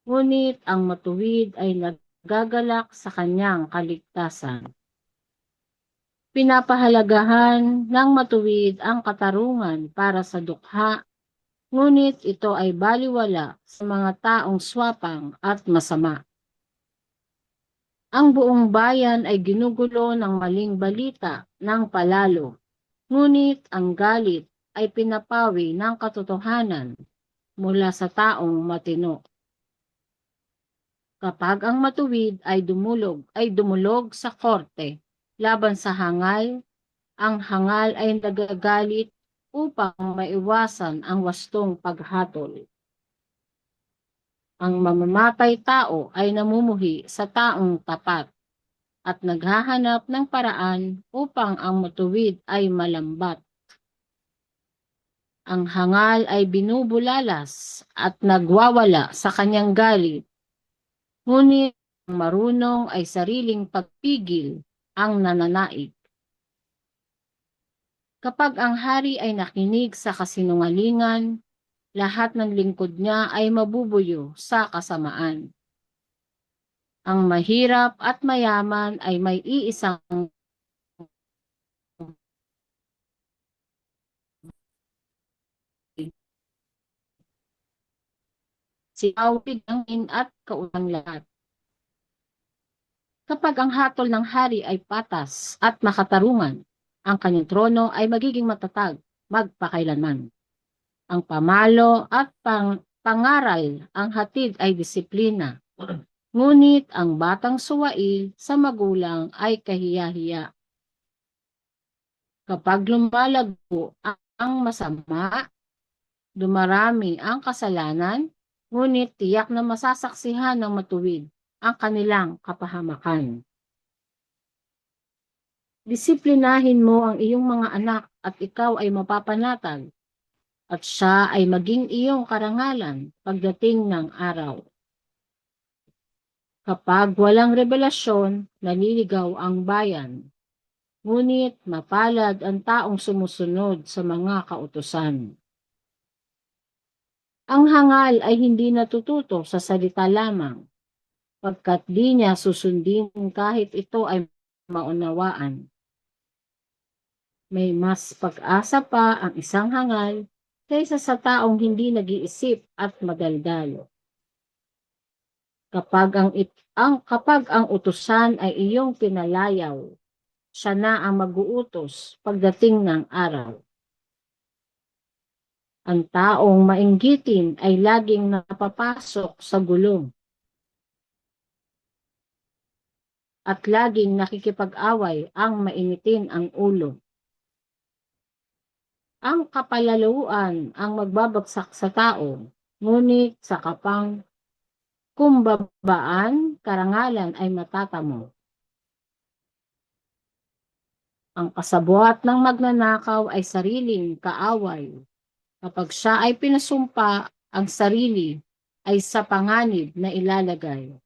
Ngunit ang matuwid ay nagagalak sa kanyang kaligtasan. Pinapahalagahan ng matuwid ang katarungan para sa dukha, ngunit ito ay baliwala sa mga taong swapang at masama. Ang buong bayan ay ginugulo ng maling balita ng palalo, ngunit ang galit ay pinapawi ng katotohanan mula sa taong matino. Kapag ang matuwid ay dumulog sa korte laban sa hangal, ang hangal ay nagagalit upang maiwasan ang wastong paghatol. Ang mamamatay tao ay namumuhi sa taong tapat at naghahanap ng paraan upang ang matuwid ay malambat. Ang hangal ay binubulalas at nagwawala sa kanyang galit, ngunit ang marunong ay sariling pagpigil ang nananaig. Kapag ang hari ay nakinig sa kasinungalingan, lahat ng lingkod niya ay mabubuyo sa kasamaan. Ang mahirap at mayaman ay may iisang sigaw, bigangin at kaunang lahat. Kapag ang hatol ng hari ay patas at makatarungan, ang kanyang trono ay magiging matatag magpakailanman. Ang pamalo at pangaral ang hatid ay disiplina, ngunit ang batang suwail sa magulang ay kahiya-hiya. Kapag lumalago ang masama, dumarami ang kasalanan, ngunit tiyak na masasaksihan ng matuwid ang kanilang kapahamakan. Disiplinahin mo ang iyong mga anak at ikaw ay mapapanatag, at siya ay maging iyong karangalan pagdating ng araw. Kapag walang revelasyon, naliligaw ang bayan, ngunit mapalad ang taong sumusunod sa mga kautusan. Ang hangal ay hindi natututo sa salita lamang, pagkat di niya susundin kahit ito ay maunawaan. May mas pag-asa pa ang isang hangal kaysa sa taong hindi nag-iisip at madaldalo. Kapag ang utusan ay iyong pinalayaw, siya na ang mag-uutos pagdating ng araw. Ang taong mainggitin ay laging napapasok sa gulong at laging nakikipag-away ang mainitin ang ulo. Ang kapalaluan ang magbabagsak sa tao, ngunit sa kumbabaan, karangalan ay matatamo. Ang kasabwat ng magnanakaw ay sariling kaaway. Kapag siya ay pinasumpa, ang sarili ay sa panganib na ilalagay.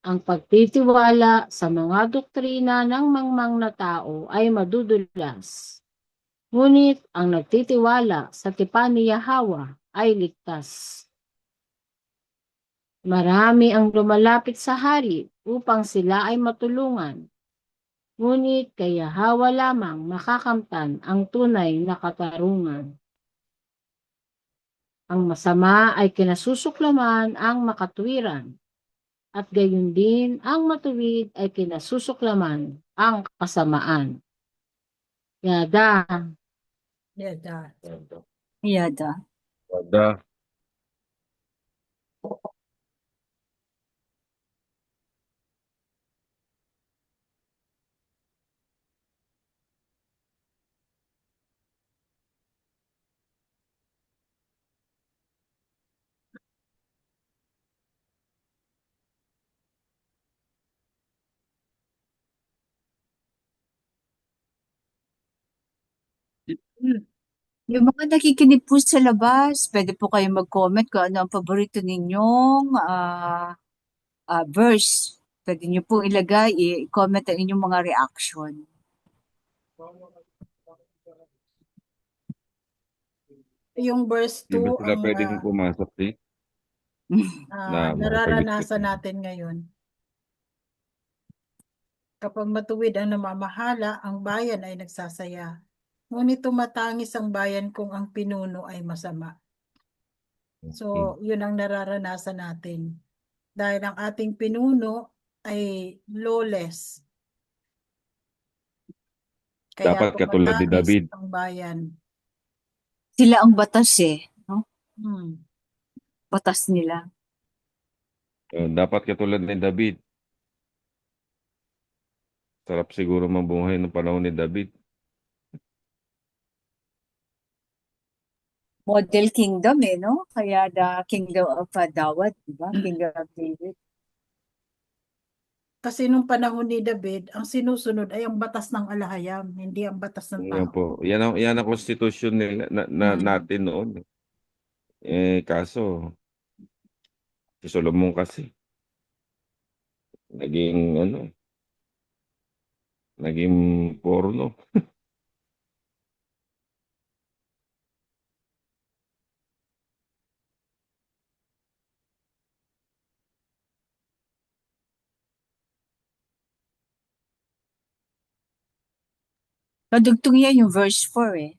Ang pagtitiwala sa mga doktrina ng mangmang na tao ay madudulas. Ngunit ang nagtitiwala sa tipan ni Yahweh ay ligtas. Marami ang lumalapit sa hari upang sila ay matulungan. Ngunit kay Yahweh lamang makakamtan ang tunay na katarungan. Ang masama ay kinasusuklaman ang makatwiran, at gayon din ang matuwid ay kinasusuklaman ang kasamaan. Yada. Yada. Yada. Wada. Yung mga nakikinig po sa labas, pwede po kayo mag-comment kung ano ang paborito ninyong verse. Pwede niyo po ilagay, i-comment ang inyong mga reaction. Yung verse Di ba 2 sila ang pwedeng pumasok na nararanasan makapag-speak? natin ngayon. Kapag matuwid ang namamahala, ang bayan ay nagsasaya. Ngunit tumatangis ang bayan kung ang pinuno ay masama. So, yun ang nararanasan natin. Dahil ang ating pinuno ay lawless. Kaya Dapat katulad ni tumatangis David. ang bayan. Sila ang batas no? Hmm. Batas nila. Dapat katulad ni David. Sarap siguro mabuhay ng panahon ni David. Model kingdom no? Kaya the kingdom of Dawat, di ba? Kingdom of David. Kasi nung panahon ni David, ang sinusunod ay ang batas ng alahayam, hindi ang batas ng Yan tao. po. Yan ang constitution nila, natin noon. Kaso, si Solomon kasi, naging porno. Nadugtong yan yung verse 4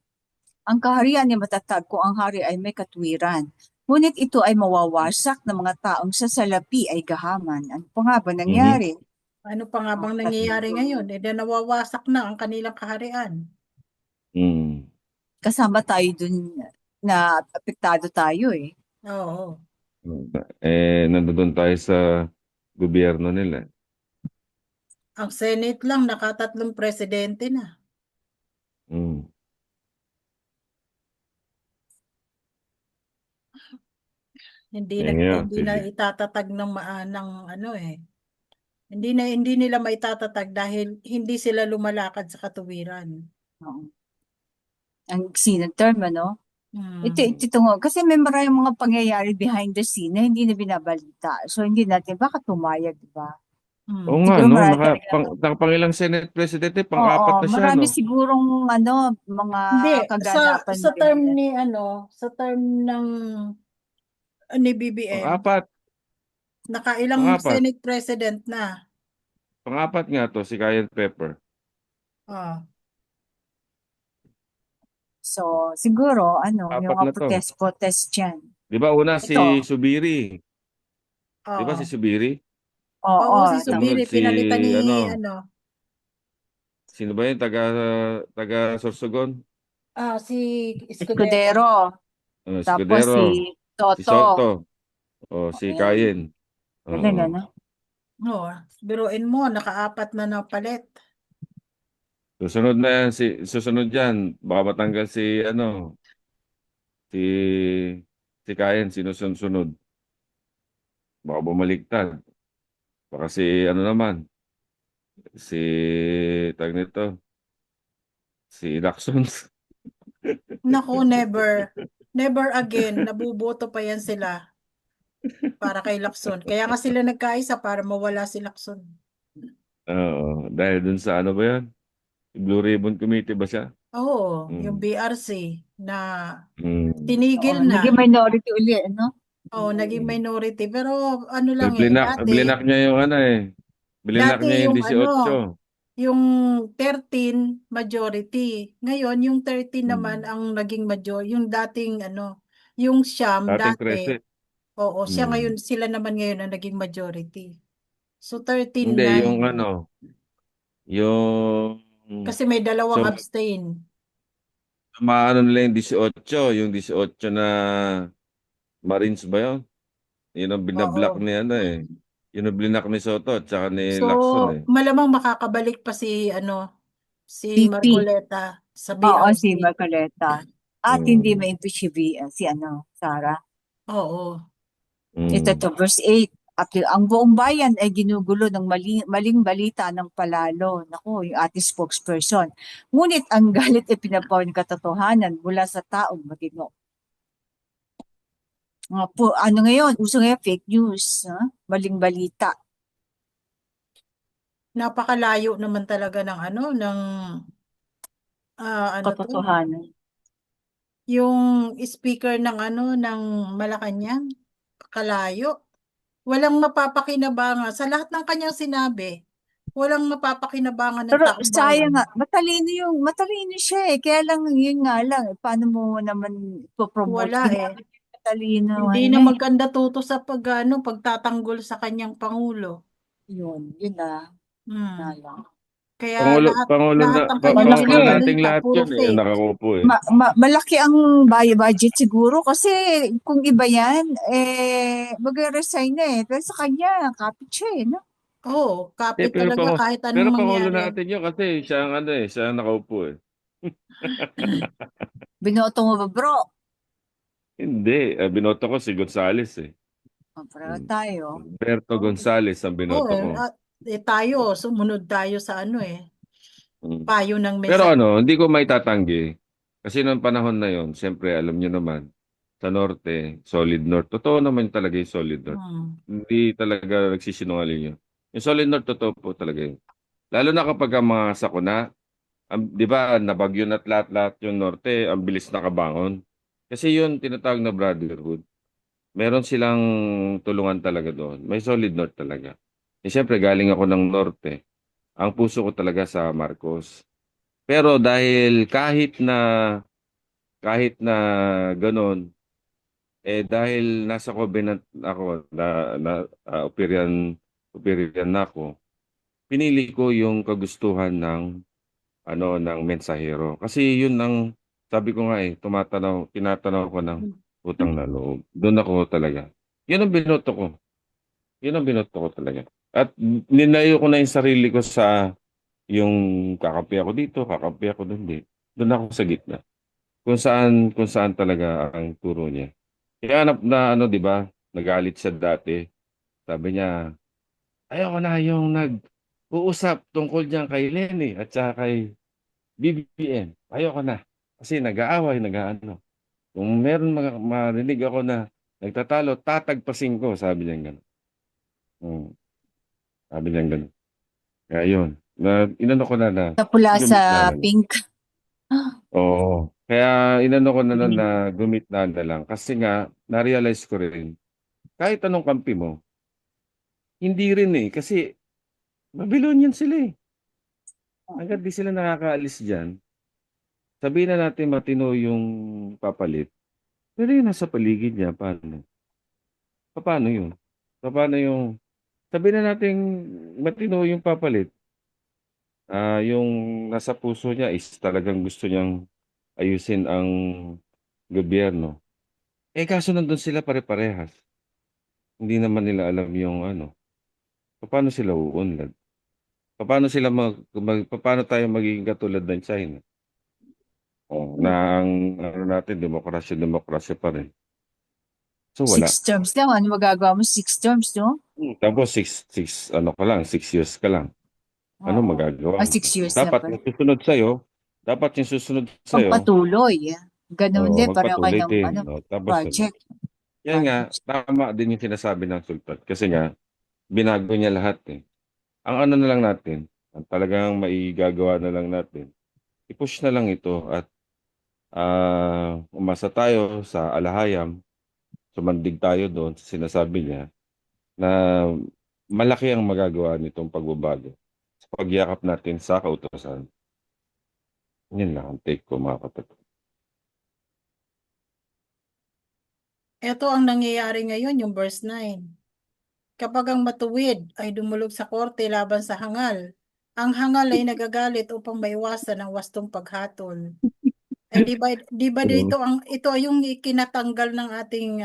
Ang kaharian ay matatag kung ang hari ay may katwiran. Ngunit ito ay mawawasak ng mga taong sa salapi ay gahaman. Ano pa nga ba nangyari? Ano pa nga bang nangyayari ngayon? Nawawasak na ang kanilang kaharian. Kasama tayo dun na apektado tayo Oo. Nandoon tayo sa gobyerno nila. Ang Senate lang, nakatatlong presidente na. Hindi na itatatag ng hindi nila maitatag dahil hindi sila lumalakad sa katuwiran. Ang term, Ito nga, kasi may maraming mga pangyayari behind the scene na hindi na binabalita. So, hindi natin, baka tumayag, di ba? Oo nga, Siguro no? marami Nakapangilang Senate President, pang-apat na siya, marami no? sigurong, mga Hindi, kaganapan sa term din. ni ni BBM, Pang-apat. nakailang Pang-apat. Senate President na. Pang-apat nga to, si Cayenne Pepper. So, siguro, yung Apat mga na to. protest dyan. Di ba una si Ito. Subiri? Di ba si Subiri? Oo, si Subiri, pinalitan ni Sino ba yun? Taga Sorsogon? si Escudero. Tapos Escudero. si Toto. Si Soto. Si Cayenne. Ganun, biruin mo, nakaapat na palit. Susunod yan, baka matanggal si Cayenne, sinusunod. Baka bumaliktad. Baka naman, tag nito, si Lacson. Naku, never again, nabuboto pa yan sila para kay Lacson. Kaya nga sila nagkaisa para mawala si Lacson. Oo, dahil dun sa ba yan? Blue Ribbon Committee ba siya? Oo, yung BRC na tinigil na. Naging minority uli, Naging minority. Pero lang dati. Blinak niya yung Blinak dati niya yung 18. Yung 13 majority. Ngayon, yung 13 naman ang naging majority. Yung dating yung Siyam dati. 13. Oo, sila naman ngayon ang naging majority. So 13 Hindi, na yung kasi may dalawang abstain. Nila yung 18. Yung 18 na Marines ba yun? Yun ang binablock ni Yun ang blinak ni Soto at saka ni Lacson malamang makakabalik pa si VP. Marcoleta sa BRC. Oo, si Marcoleta. At hindi ma-impeach si Sara. Oo. Ito verse 8. At ang buong bayan ay ginugulo ng maling balita ng palalo. Naku, yung ating spokesperson. Ngunit ang galit ay pinapaw ng katotohanan mula sa taong matino. Ano ngayon? Uso ngayon fake news. Maling balita. Napakalayo naman talaga ng ano, ng ano to, Katotohanan. yung speaker ng ano, ng Malacanang, kalayo. Walang mapapakinabangan. Sa lahat ng kanyang sinabi, walang mapapakinabangan ng Pero taong sayang bayan. nga, matalino siya eh. Kaya lang, yun nga lang, paano mo naman ipopromote? Wala eh. Matalino Hindi na niya. maganda tuto sa pagtatanggol sa kanyang pangulo. Yun na Hmm. lang. Kaya lahat ng kanyang Malaki Pangulo eh. nating balita, lahat puro yun eh, fake. nakaupo eh. Malaki ang budget siguro kasi kung iba yan, mag-resign na eh. Pero sa kanya, kapit siya eh, no? Oo, kapit Pero talaga kahit pero anong Pangulo mangyari. natin yun kasi siya ang ano eh, siya ang nakaupo eh. Binoto mo ba, bro? Hindi, binoto ko si Gonzales eh. Pareho Hmm. tayo. Roberto Gonzales ang Oo, binoto ko. tayo, sumunod tayo sa ano eh, Hmm. payo ng Pero mensahe. hindi ko may tatanggi. Kasi noong panahon na yon, siyempre alam niyo naman, sa Norte, solid North. Totoo naman talaga yung solid North. Hmm. Hindi talaga nagsisinungaling yun. Yung solid North, totoo po talaga yun. Lalo na kapag ang mga sakuna, di ba, nabagyo na't lahat-lahat yung Norte, ang bilis nakabangon. Kasi yun, tinatawag na brotherhood. Meron silang tulungan talaga doon. May solid North talaga. Eh, siyempre, galing ako ng Norte. Ang puso ko talaga sa Marcos. Pero dahil kahit na gano'n, dahil nasa covenant ako na operian na ako, pinili ko yung kagustuhan ng mensahero. Kasi yun ang sabi ko nga tinatanaw ko ng utang na loob. Doon ako talaga. Yun ang binoto ko. Yun ang binoto ko talaga. At ninayo ko na yung sarili ko sa yung kakampi ako dito, kakampi ako doon. Doon ako sa gitna. Kung saan talaga ang turo niya. Kaya ano, 'di ba? Nagalit siya dati. Sabi niya, ayoko na yung nag-uusap tungkol diyan kay Lenny at saka kay BBM. Ayoko na. Kasi nag-aaway, nag-aano. Kung meron marinig ako na nagtatalo, tatagpasin ko, sabi niya gano'n. Hmm, sabi niya gano'n. Kaya yun, inano ko na Napula gumit na sa lang. pink. Oo. Kaya inano ko na nun na gumit na lang. Kasi nga, na-realize ko rin, kahit anong kampi mo, hindi rin eh. Kasi Babylonian sila eh. Hanggat di sila nakakaalis dyan, sabihin na natin matino yung papalit. Pero yun nasa paligid niya, paano? Paano yun? Paano yung, sabihin na natin matino yung papalit. Yung nasa puso niya is talagang gusto niyang ayusin ang gobyerno. Kaso nandun sila pare-parehas. Hindi naman nila alam yung ano, paano sila uunlad. Paano tayo magiging katulad ng China? Na ang ano natin, demokrasya pa rin. So wala. 6 terms lang. Ano magagawa mo? 6 terms, no? Tapos ano ka lang, 6 years ka lang. Ano Oo. magagawa 6 mo? years na Dapat pala. yung susunod sa'yo, Pampatuloy. Ganun din. Pareho magpatuloy kayong din. No? Tapos ano, project. yan nga, tama din yung sinasabi ng sultan. Kasi nga, binago niya lahat eh. Ang ano na lang natin, ang talagang maigagawa na lang natin, i-push na lang ito at umasa tayo sa alahayam, sumandig tayo doon sa sinasabi niya na malaki ang magagawa nitong pagbabago sa pagyakap natin sa kautosan. Yun lang ang take ko mga kapatid. Ito ang nangyayari ngayon, yung verse 9. Kapag ang matuwid ay dumulog sa korte laban sa hangal, ang hangal ay nagagalit upang maiwasan ang wastong paghatol. Di ba ito yung ikinatanggal ng ating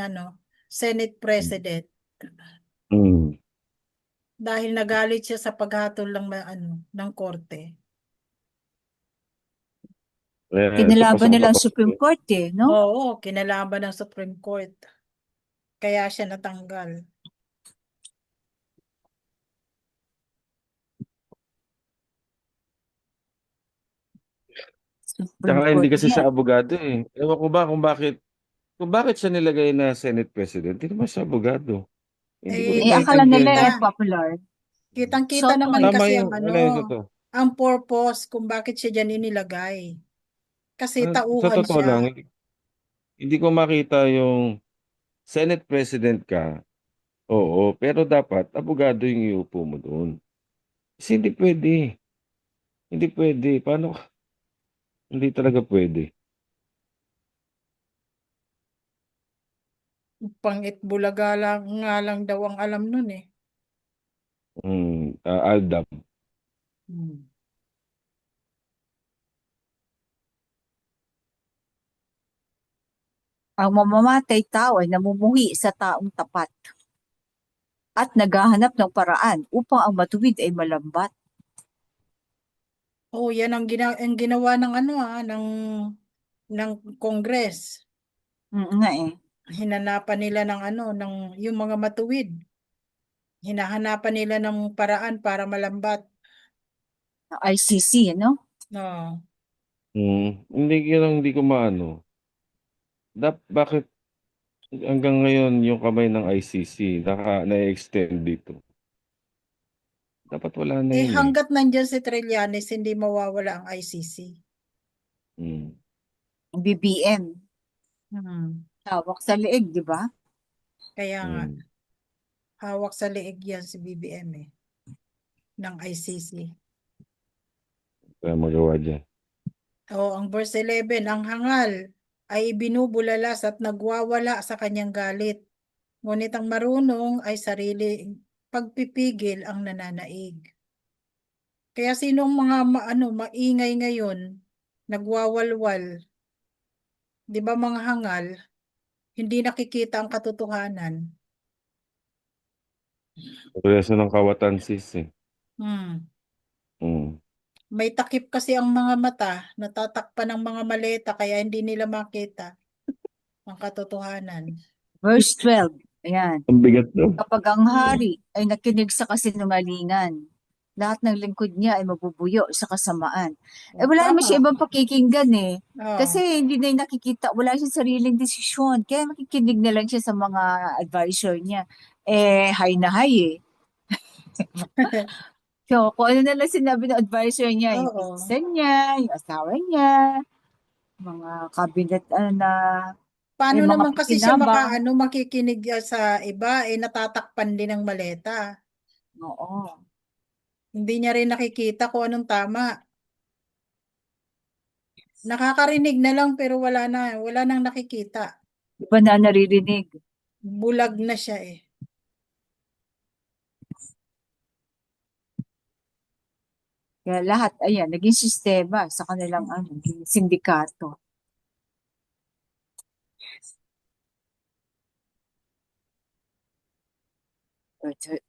Senate President Mm. dahil nagalit siya sa paghatol ng korte. Kinalaban nila ang Supreme Court eh, no? Oo, kinalaban ng Supreme Court. Kaya siya natanggal. Supreme Tsaka hindi Court kasi yan. siya abogado eh. Ewan ko ba kung bakit siya nilagay na Senate President. Hindi naman siya abogado. Hindi ko rin Akala maintindihan nila yun. popular. Kitang-kita Soto naman eh. Tama kasi yun. Wala yung totoo. ang purpose kung bakit siya diyan inilagay. Kasi Sa tauhan totoo lang, siya. hindi ko makita yung Senate President ka. Oo, pero dapat abogado yung iupo mo doon. Kasi hindi pwede. Hindi pwede. Paano? Hindi talaga pwede. Pang-Itbulaga lang nga lang daw ang alam nun eh. Aldab. Hmm. Ang mamamatay tao ay namumuhi sa taong tapat at naghahanap ng paraan upang ang matuwid ay malambat. Oh, yan ang ginawa ng ng Congress. Nga eh. Hinanapan nila ng yung mga matuwid. Hinahanapan nila ng paraan para malambat. Ng ICC, no? No. Hindi ko maano. Bakit hanggang ngayon yung kamay ng ICC na-extend dito? Dapat wala na yun eh. Hanggat nandyan si Trillanes, hindi mawawala ang ICC. Hmm. BBM. Hawak sa leeg, di ba? Kaya nga, hawak sa leeg yan si BBM ng ICC. Kaya magawa dyan. Ang verse 11, ang hangal ay binubulalas at nagwawala sa kanyang galit. Ngunit ang marunong ay sariling pagpipigil ang nananaig. Kaya sinong mga maingay ngayon, nagwawalwal, di ba mga hangal, hindi nakikita ang katotohanan. Preso ng Kawatan sis eh. May takip kasi ang mga mata, natatakpan ng mga maleta kaya hindi nila makita ang katotohanan. Verse 12. Ayan. Ang bigat daw. Kapag ang hari ay nakinig sa kasinungalingan, lahat ng lingkod niya ay mabubuyo sa kasamaan. Wala naman siya ibang pakikinggan eh. Kasi hindi na nakikita, wala siyang sariling desisyon. Kaya makikinig na lang siya sa mga advisor niya. Hay na hay eh. So, kung ano na lang sinabi ng advisor niya, yung pinsan niya, yung asawa niya, mga cabinet na paano mga naman kasi siya pakinabang. makikinig sa iba, natatakpan din ng maleta. Oo. Hindi niya rin nakikita kung anong tama. Nakakarinig na lang pero wala nang nakikita. Di ba na naririnig? Bulag na siya eh. Kaya lahat, ayan, naging sistema sa kanilang sindikato.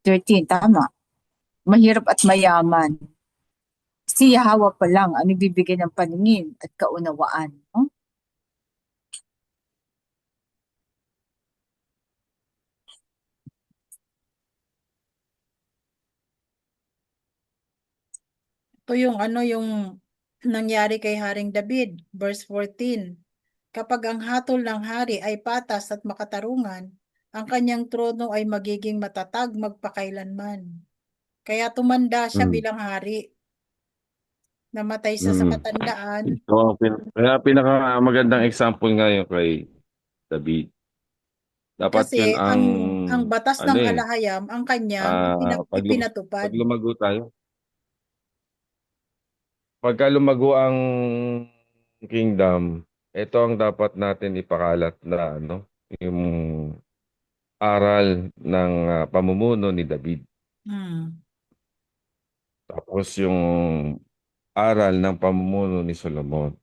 13, tama. Mahirap at mayaman. Si Yahweh pa lang ang nagbibigay ng paningin at kaunawaan. No? Ito yung nangyari kay Haring David, verse 14. Kapag ang hatol ng hari ay patas at makatarungan, ang kanyang trono ay magiging matatag magpakailanman. Kaya tumanda siya bilang hari. Namatay siya sa katandaan. Kaya pinakamagandang example nga yung kay David. Dapat Kasi yun ang batas ng kalahayam ang kanyang pag ipinatupad. lumago tayo. Pagka lumago ang kingdom, ito ang dapat natin ipakalat na yung aral ng pamumuno ni David. Tapos yung aral ng pamumuno ni Solomon.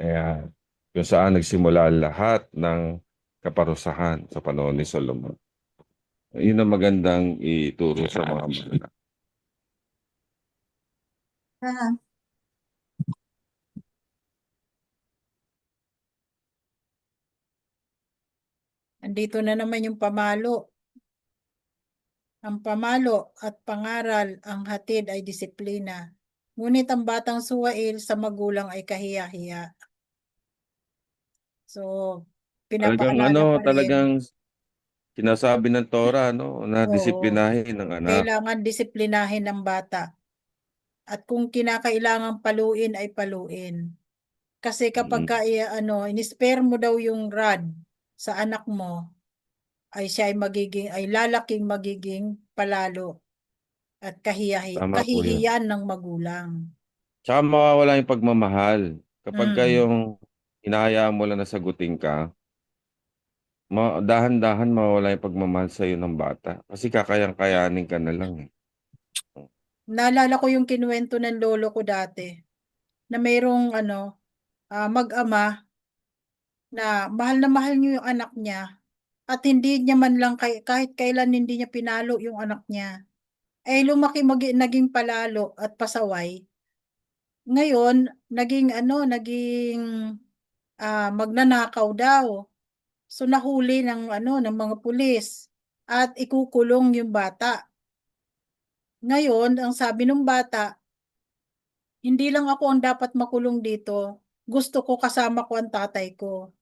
Kaya kung saan nagsimula lahat ng kaparusahan sa panahon ni Solomon. Yun ang magandang ituro sa mga mga. Andito na naman yung pamalo. Ang pamalo at pangaral ang hatid ay disiplina. Ngunit ang batang suwail sa magulang ay kahiya-hiya. So, Talagang pinapaalala pa rin. talagang sinasabi ng Torah, na Oo, disiplinahin ng anak. kailangan disiplinahin ng bata. At kung kinakailangang paluin ay paluin. Kasi kapag Mm. inispare mo daw yung rod sa anak mo, ay siya ay lalaking magiging palalo at Tama po yan. kahihiyan ng magulang. Tsaka mawawala yung pagmamahal. Kapag Mm. yung hinahayaan mo lang na sagutin ka, dahan-dahan mawawala yung pagmamahal sa'yo ng bata. Kasi kakayang-kayanin ka na lang eh. Naalala ko yung kinuwento ng lolo ko dati na mayroong mag-ama na mahal niyo yung anak niya at hindi niya man lang kahit kailan hindi niya pinalo yung anak niya. Lumaki naging palalo at pasaway. Ngayon, naging magnanakaw daw. So nahuli ng mga pulis at ikukulong yung bata. Ngayon, ang sabi ng bata, hindi lang ako ang dapat makulong dito. Gusto ko kasama ko ang tatay ko.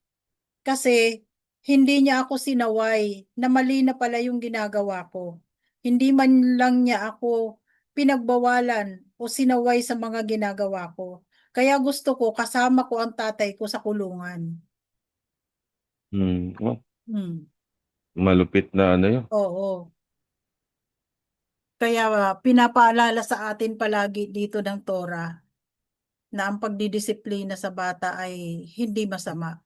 Kasi hindi niya ako sinaway na mali na pala yung ginagawa ko. Hindi man lang niya ako pinagbawalan o sinaway sa mga ginagawa ko. Kaya gusto ko kasama ko ang tatay ko sa kulungan. Oh, Hmm. malupit na yun. Oo. Kaya pinapaalala sa atin palagi dito ng Torah na ang pagdidisiplina sa bata ay hindi masama,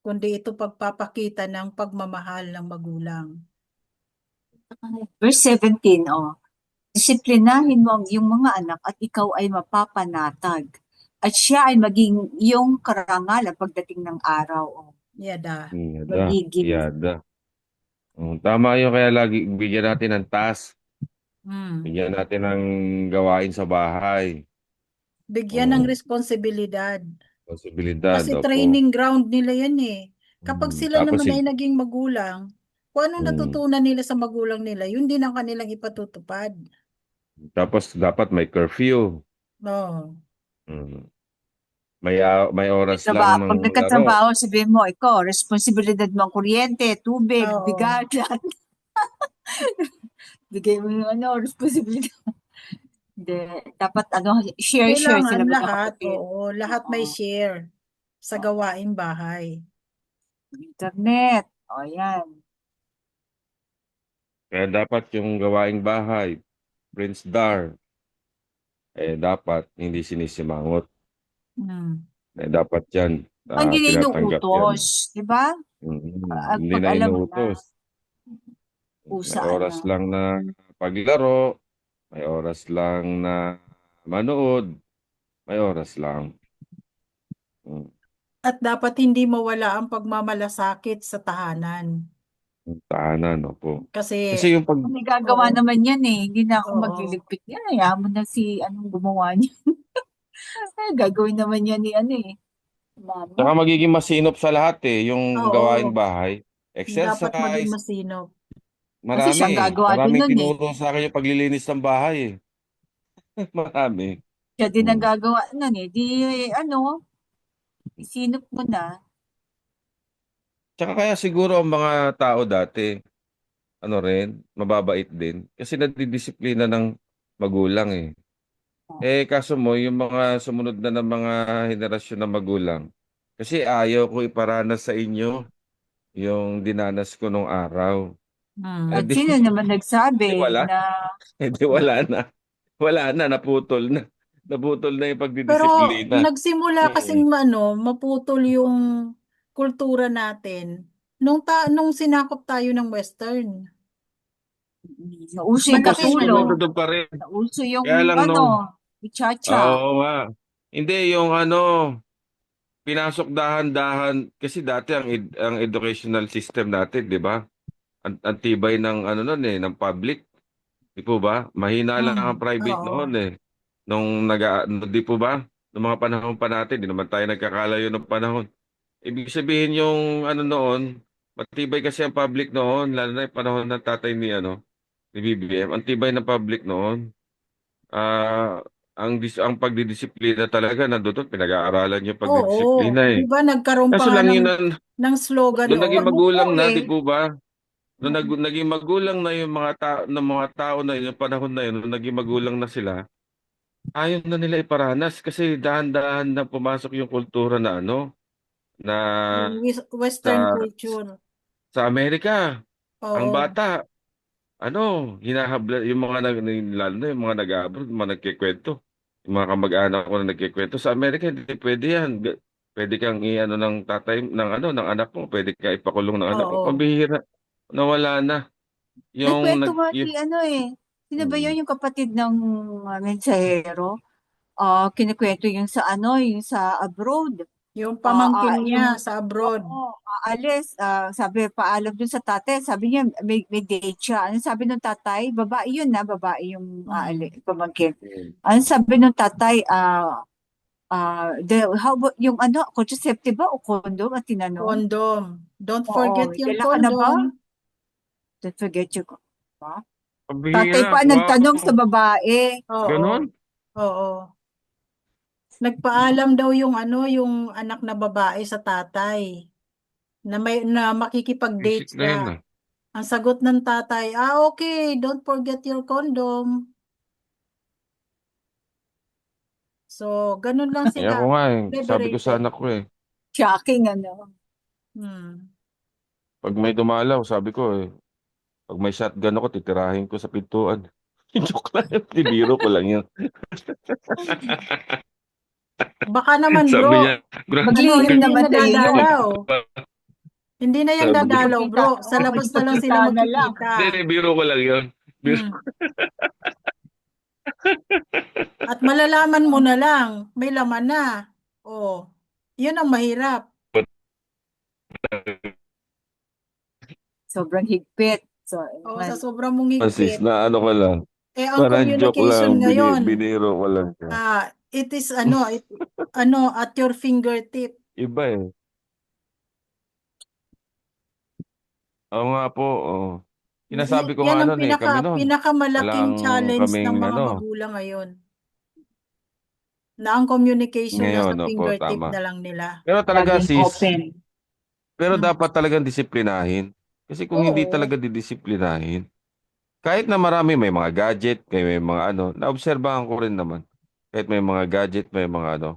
kundi ito pagpapakita ng pagmamahal ng magulang. Verse 17, disiplinahin mo ang iyong mga anak at ikaw ay mapapanatag. At siya ay maging iyong karangalan pagdating ng araw. Yada. Magiging. Yada. Tama yun, kaya lagi bigyan natin ng task. Hmm. Bigyan natin ng gawain sa bahay. Bigyan ng responsibilidad. Posibilidad, Kasi opo. training ground nila yan eh. Kapag sila Tapos, naman ay naging magulang, kung anong mm, natutunan nila sa magulang nila, yun din ang kanilang ipatutupad. tapos dapat may curfew. No. Mm. May oras lang Pag ng laro. nagkatrabaho, sabihin mo, ikaw, responsibilidad mo ang kuryente, tubig, Oo. bigat, lahat. Bigay mo yung responsibilidad. Hindi, dapat share Kailangan sila lahat, magkakapatid. oo, lahat may share sa gawaing bahay. Internet, yan. Kaya dapat yung gawaing bahay, Prince Dar, dapat hindi sinisimangot. Dapat yan, Hindi na tinatanggap yan. inuutos, di ba? Hindi Pag na alam mo na, inuutos. May usaan oras na. lang na paglaro, may oras lang na manood, may oras lang. At dapat hindi mawala ang pagmamalasakit sa tahanan. Tahanan, opo. Kasi yung pag... May gagawa Oo. naman yan eh. Hindi na ako Oo. magliligpit yan. Hayaan mo na si anong gumawa niya. Gagawin naman yan ni Mama. Saka magiging masinop sa lahat yung Oo. gawaing bahay. Dapat maging Exercise. masinop. Kasi siya ang gagawa din Maraming nun eh. tinuro sa akin yung paglilinis ng bahay Marami. Siya din ang gagawa nun eh. Di isinop mo na. Tsaka kaya siguro ang mga tao dati, mababait din. Kasi nadidisiplina ng magulang eh. Kaso mo, yung mga sumunod na ng mga henerasyon ng magulang, kasi ayaw ko iparanas sa inyo yung dinanas ko nung araw. At sino naman nagsabi wala. na Wala na. Wala na, naputol na. Naputol na yung Pero pagdidisiplina. nagsimula kasing maputol yung kultura natin nung sinakop tayo ng Western. nauso yung Malaki katulong. Pa rin. Nauso yung Kaya lang ichacha. Oo nga. Hindi, yung pinasok dahan-dahan. Kasi dati ang educational system natin, di ba? Ang tibay ng ng public. Di po ba? Mahina lang ang private Oo. noon eh. Di po ba? Noong mga panahon pa natin, di naman tayo nagkakalayo ng panahon. Ibig sabihin yung noon, matibay kasi ang public noon, lalo na yung panahon ng tatay ni BBM. Ang tibay ng public noon. ang pagdidisiplina talaga nandoon, pinag-aaralan yung Oo, pagdidisiplina di eh. ba nagkaroon pa Kaso nga lang yun ang ng slogan nung naging noon? magulang Oo na, eh. di po ba? Nung Mm. naging magulang na yung mga tao na yun, yung panahon na yun, nung naging magulang na sila, ayaw na nila iparanas kasi dahan-dahan na pumasok yung kultura na na Yung Western sa culture. sa Amerika, ang Oo. bata, hinahabla yung mga lalo na yung mga nag-abroad, mga nagkikwento. Yung mga kamag-anak ko na nagkikwento sa Amerika, hindi pwede yan. Pwede kang ng tatay ng anak mo, pwede kang ipakulong ng anak mo. Oo. Pambihira, nawala na. Yung Nagkwento nag nga si yung, ano eh. Sino ba Hmm. yun yung kapatid ng mensahero? Kinikwento yung sa yung sa abroad. Yung pamangkin niya Yung sa abroad. aalis, sabi paalam dun sa tatay, sabi niya may date siya. Ano sabi ng tatay? Babae yun na, babae yung pamangkin. Ano sabi ng tatay? How about yung contraceptive ba o condom at tinanong? Condom. Don't Oo, forget your dala ka na ba? condom. Don't forget your condom. Tatay Pambihira, pa nagtanong sa wow. babae. Oo. Ganon? Oo. Nagpaalam daw yung yung anak na babae sa tatay na makikipag-date Visit na yun siya. Ang sagot ng tatay, okay, don't forget your condom. So, ganun lang Eh ako sila. nga sabi ko sa Liberated. anak ko Shocking pag may dumalaw, sabi ko pag may shotgun ako, titirahin ko sa pintuan. Joke lang, biro ko lang yun. Baka naman Sabi bro, niya, Maglihim hindi naman na sa'yo yun. dadalaw. Hindi na yan sabi ko, dadalaw bro. Sa labas na lang sila na lang. hindi, magkikita. biro ko lang yun. Biro. Hmm. At malalaman mo na lang, may laman na. Oh, yun ang mahirap. Sobrang higpit. So, Sa sobrang mong Francis, higpit. na ko lang. Ang Parang joke communication lang, ngayon, biniro ko lang siya. it is at your fingertip. Iba Oo nga po, Sinasabi ko Yan nga ang nun kami nun. pinakamalaking Walang challenge ng kaming mga magulang ngayon. Na ang communication ngayon, nasa opo, fingertip tama. na lang nila. Pero talaga laging sis, open. pero Hmm. dapat talagang disiplinahin. Kasi kung hindi Oo. talaga didisiplinahin, kahit na marami may mga gadget, may mga naobserbahan ko rin naman. Kahit may mga gadget, may mga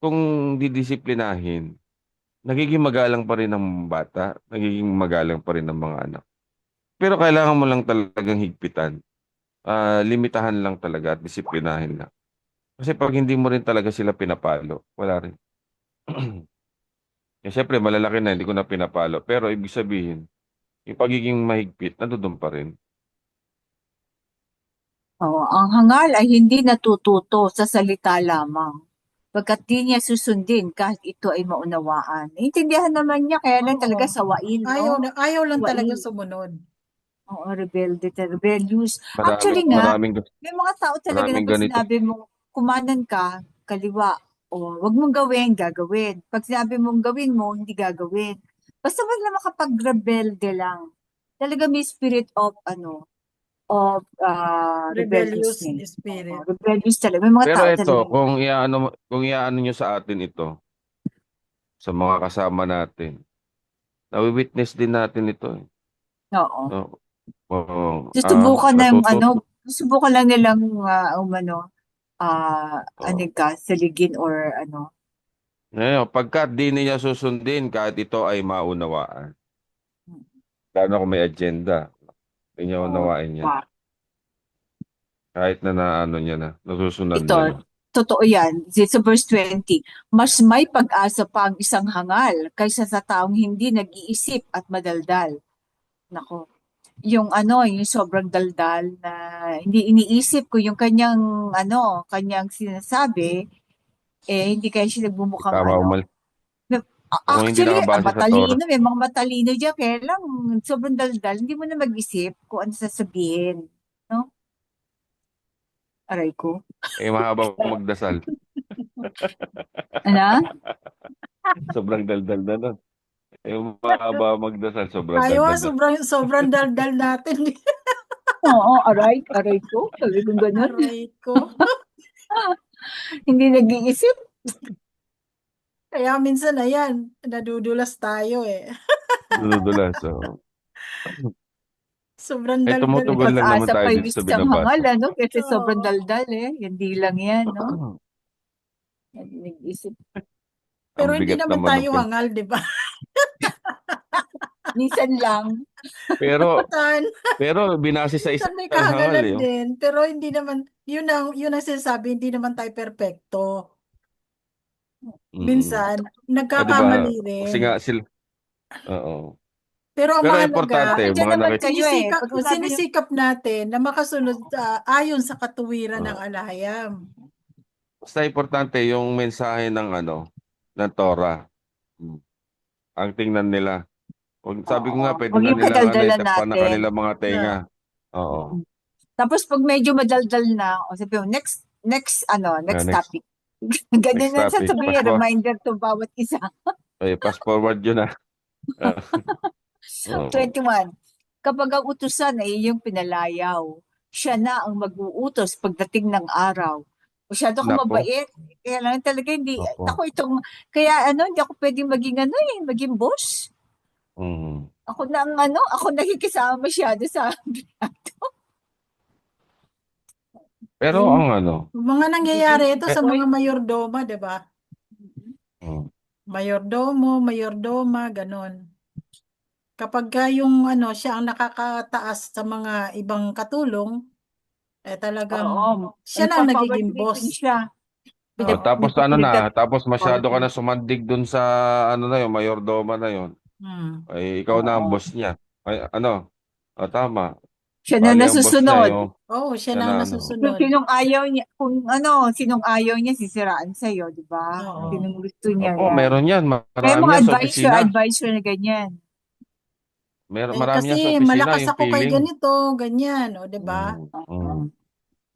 kung didisiplinahin, nagiging magalang pa rin ng bata, nagiging magalang pa rin ng mga anak. Pero kailangan mo lang talagang higpitan. Limitahan lang talaga at disiplinahin lang. Kasi pag hindi mo rin talaga sila pinapalo, wala rin. Siyempre, malalaki na, hindi ko na pinapalo. Pero ibig sabihin, yung pagiging mahigpit, nandoon pa rin. Ang hangal ay hindi natututo sa salita lamang. Pagkat di niya susundin kahit ito ay maunawaan. Naintindihan naman niya, kaya lang talaga Oo. sawain, no? Ayaw lang talaga Sawain. sumunod. Oo, rebellious. Actually Maraming may mga tao talaga na maraming pag ganito. sinabi mong kumanan ka, kaliwa, o wag mong gawin, gagawin. Pag sinabi mong gawin mo, hindi gagawin. Basta wag na makapag-rebelde lang. Talaga may spirit of Rebellious rebelliousness. spirit. Rebellious talaga. May mga Pero tao ito, talaga. kung iaano nyo sa atin ito, sa mga kasama natin, nawi-witness din natin ito. Oo. Oo. Susubukan na yung Natututo. susubukan lang nilang saligin or Ngayon, pagka di niya susundin, kahit ito ay maunawaan. Lalo kung may agenda, hindi niya unawain yan. Kahit na niya na, nasusunod Ito, niya na. totoo yan. Sa verse 20, mas may pag-asa pa ang isang hangal kaysa sa taong hindi nag-iisip at madaldal. Nako. Yung sobrang daldal na hindi iniisip ko yung kanyang sinasabi, hindi kaya siya nagbumukhang Tama mali. Kung hindi Actually, nakabase sa Torah. may mga matalino dyan, kaya lang sobrang daldal, hindi mo na mag-isip kung ano sasabihin. No? Aray ko. Mahaba magdasal. Ano? Sobrang daldal na nun. Mahaba magdasal, sobrang Tayo daldal na. sobrang daldal natin. Oo, aray ko. Sabi kong ganun. Aray ko. Hindi nag-iisip. Kaya minsan ayan, nadudulas tayo eh. Dudulas. So, Sobrang ay daldal tumutugon lang kasi. naman Pag-asa tayo pa yung dito sa isang hangal, binabasa. ano? Kasi sobrang Oo. daldal eh. Hindi lang yan, no? Hindi nag-isip. Pero Ang hindi bigat naman naman ng tayo hangal, di ba? Minsan lang. Pero Tan, binase sa minsan may isang hangal kahangalan eh. Oh. din. Pero hindi naman, yun ang sinasabi, hindi naman tayo perpekto. Mm. Minsan, Ah, di ba? nagkakamali Kasi rin. nga sila, oo. Pero ang Pero mahalaga, importante, Nandiyan mga naman nakik kayo eh. Pag sinabi niyo, sinisikap natin na makasunod ayon sa katuwiran ng ah, alahayam. basta importante yung mensahe ng ng Torah. Mm. Ang tingnan nila. Sabi ko oo. nga, pwede Huwag nga yung nilang padaldalan itapan na natin. kanilang mga tenga. Na, Oo. Mm. Tapos pag medyo madaldal na, o sabi mo, next Next topic. Ganyan next na topic. sasabihin, reminder to bawat isa. Pass forward yun na. 21. Kapag ang utusan ay iyong pinalayaw, siya na ang mag-uutos pagdating ng araw. Masyado akong Nako. mabait. Kaya lang talaga hindi, Nako. kaya hindi ako pwedeng maging boss. Mm. Ako nakikisama masyado sa Pero yung ang mga nangyayari ito sa Boy. mga mayordoma, di ba? mm, Mayordoma, ganon. Kapag yung siya ang nakakataas sa mga ibang katulong, talagang Oo, siya na ang nagpa-power nagiging boss. tripping siya. oh, Oo. tapos tapos Power masyado ka na tripping. sumandig dun sa yung mayordoma na yun. Hmm. Ay ikaw na ang Oo. boss niya. Ay tama. Siya na Bali ang boss niya nasusunod. yung Oo, siya yan na na ang Kung nasusunod. sinong ayaw niya, sisiraan sa'yo, di ba? Oo. Sinong gusto niya Opo, yan. meron yan. Kaya Marami mga yan sa opisina. advisor na ganyan. Marami yan sa Kasi opisina, malakas yung ako kay feeling. ganito, ganyan, o, di ba?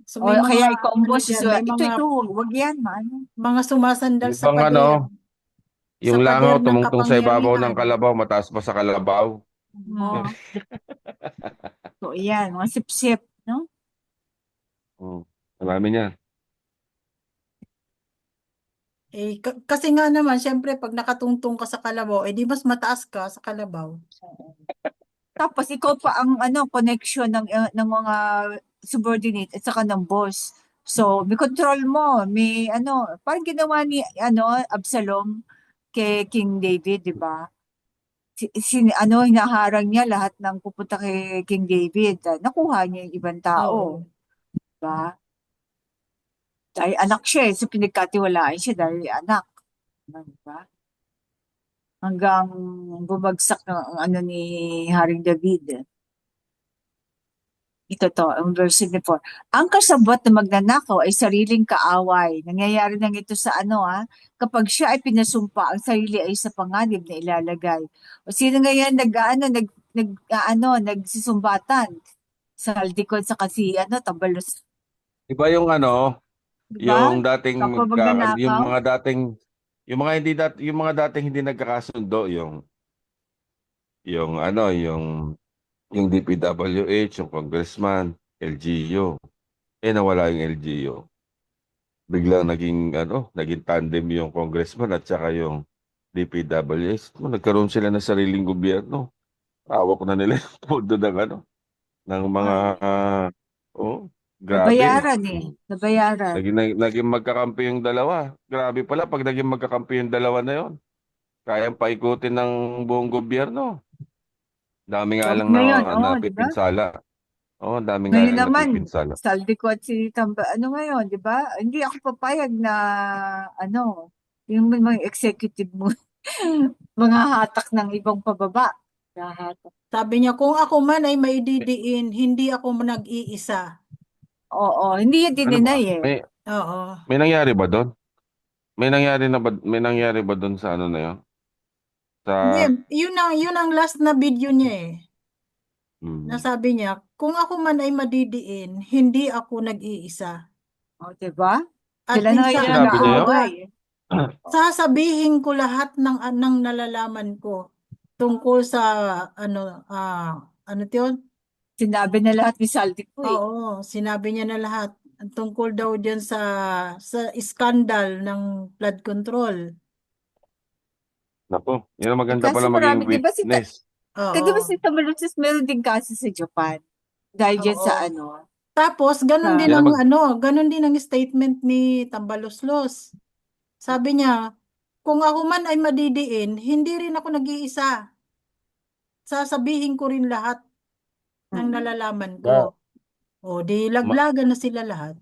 So O may mga kaya ikaw ang boss, dyan, may ito, wag yan, maano. mga sumasandal Yung sa bang pader, sa yung pader langaw ng tumungtong sa ibabaw ng kapangyarihan. kalabaw, mataas pa sa kalabaw. Oo. So, yan, mga sip-sip, no? Marami niyan. Kasi nga naman, syempre, pag nakatungtong ka sa kalabaw, di mas mataas ka sa kalabaw. Tapos ikaw pa ang connection ng mga subordinate at saka ng boss. So, may control mo, may parang ginawa ni Absalom kay King David, di ba? Hinaharang niya lahat ng pupunta kay King David. Nakuha niya yung ibang tao, Oo. di ba? Dahil anak siya, so pinagkatiwalaan siya dahil anak. Di ba? Hanggang bumagsak ang ni Haring David. Ito ang verse 4. Ang kasabot na magnanakaw ay sariling kaaway. Nangyayari lang ito sa kapag siya ay pinasumpa, ang sarili ay sa panganib na ilalagay. O sino ngayon nagsisumbatan sa likod sa kasi tabalos. Iba yung Diba? yung dating Kapag magnanakaw, yung mga dating hindi nagkakasundo, yung yung DPWH, yung congressman, LGU. Nawala yung LGU. Biglang naging tandem yung congressman at saka yung DPWH. Nagkaroon sila ng sariling gobyerno. Hawak na nila yung pondo ng mga grabe. nabayaran. Naging magkakampi yung dalawa. Grabe pala pag naging magkakampi yung dalawa na yon. Kayang paikutin ng buong gobyerno. Dami nga lang Ngayon, na diba? napipinsala. Dami nga Ngayon lang naman, napipinsala. Saldi ko at si Tamba, ngayon, di ba? Hindi ako papayag na, yung mga executive mo, mga hatak ng ibang pababa. Hatak. Sabi niya, kung ako man ay maididiin, hindi ako nag-iisa. Oo, hindi yan dininay eh. Oo. May nangyari ba doon? May nangyari ba doon sa na yun? Sa Hindi, yun ang last na video niya eh. Nasabi niya, kung ako man ay madidiin, hindi ako nag-iisa. O, diba? At Sila na minsan, ngayon Sinabi niya yun? nag-aaway. sasabihin ko lahat ng nalalaman ko tungkol sa ano 'yun? Sinabi na lahat ni Saldi ko eh. Oo, sinabi niya na lahat. tungkol daw diyan sa scandal ng flood control. Naku, yun ang maganda Kaso pala marami, maging di ba witness. di ba Oo. si Tamaulipas meron din kaso sa Japan? Dahil dyan sa Oo. Tapos ganun din Yan ang ang ganun din ang statement ni Tambaloslos. Sabi niya, kung ako man ay madidiin, hindi rin ako nag-iisa. Sasabihin ko rin lahat ng nalalaman ba, ko. O di ma- laglagan na sila lahat.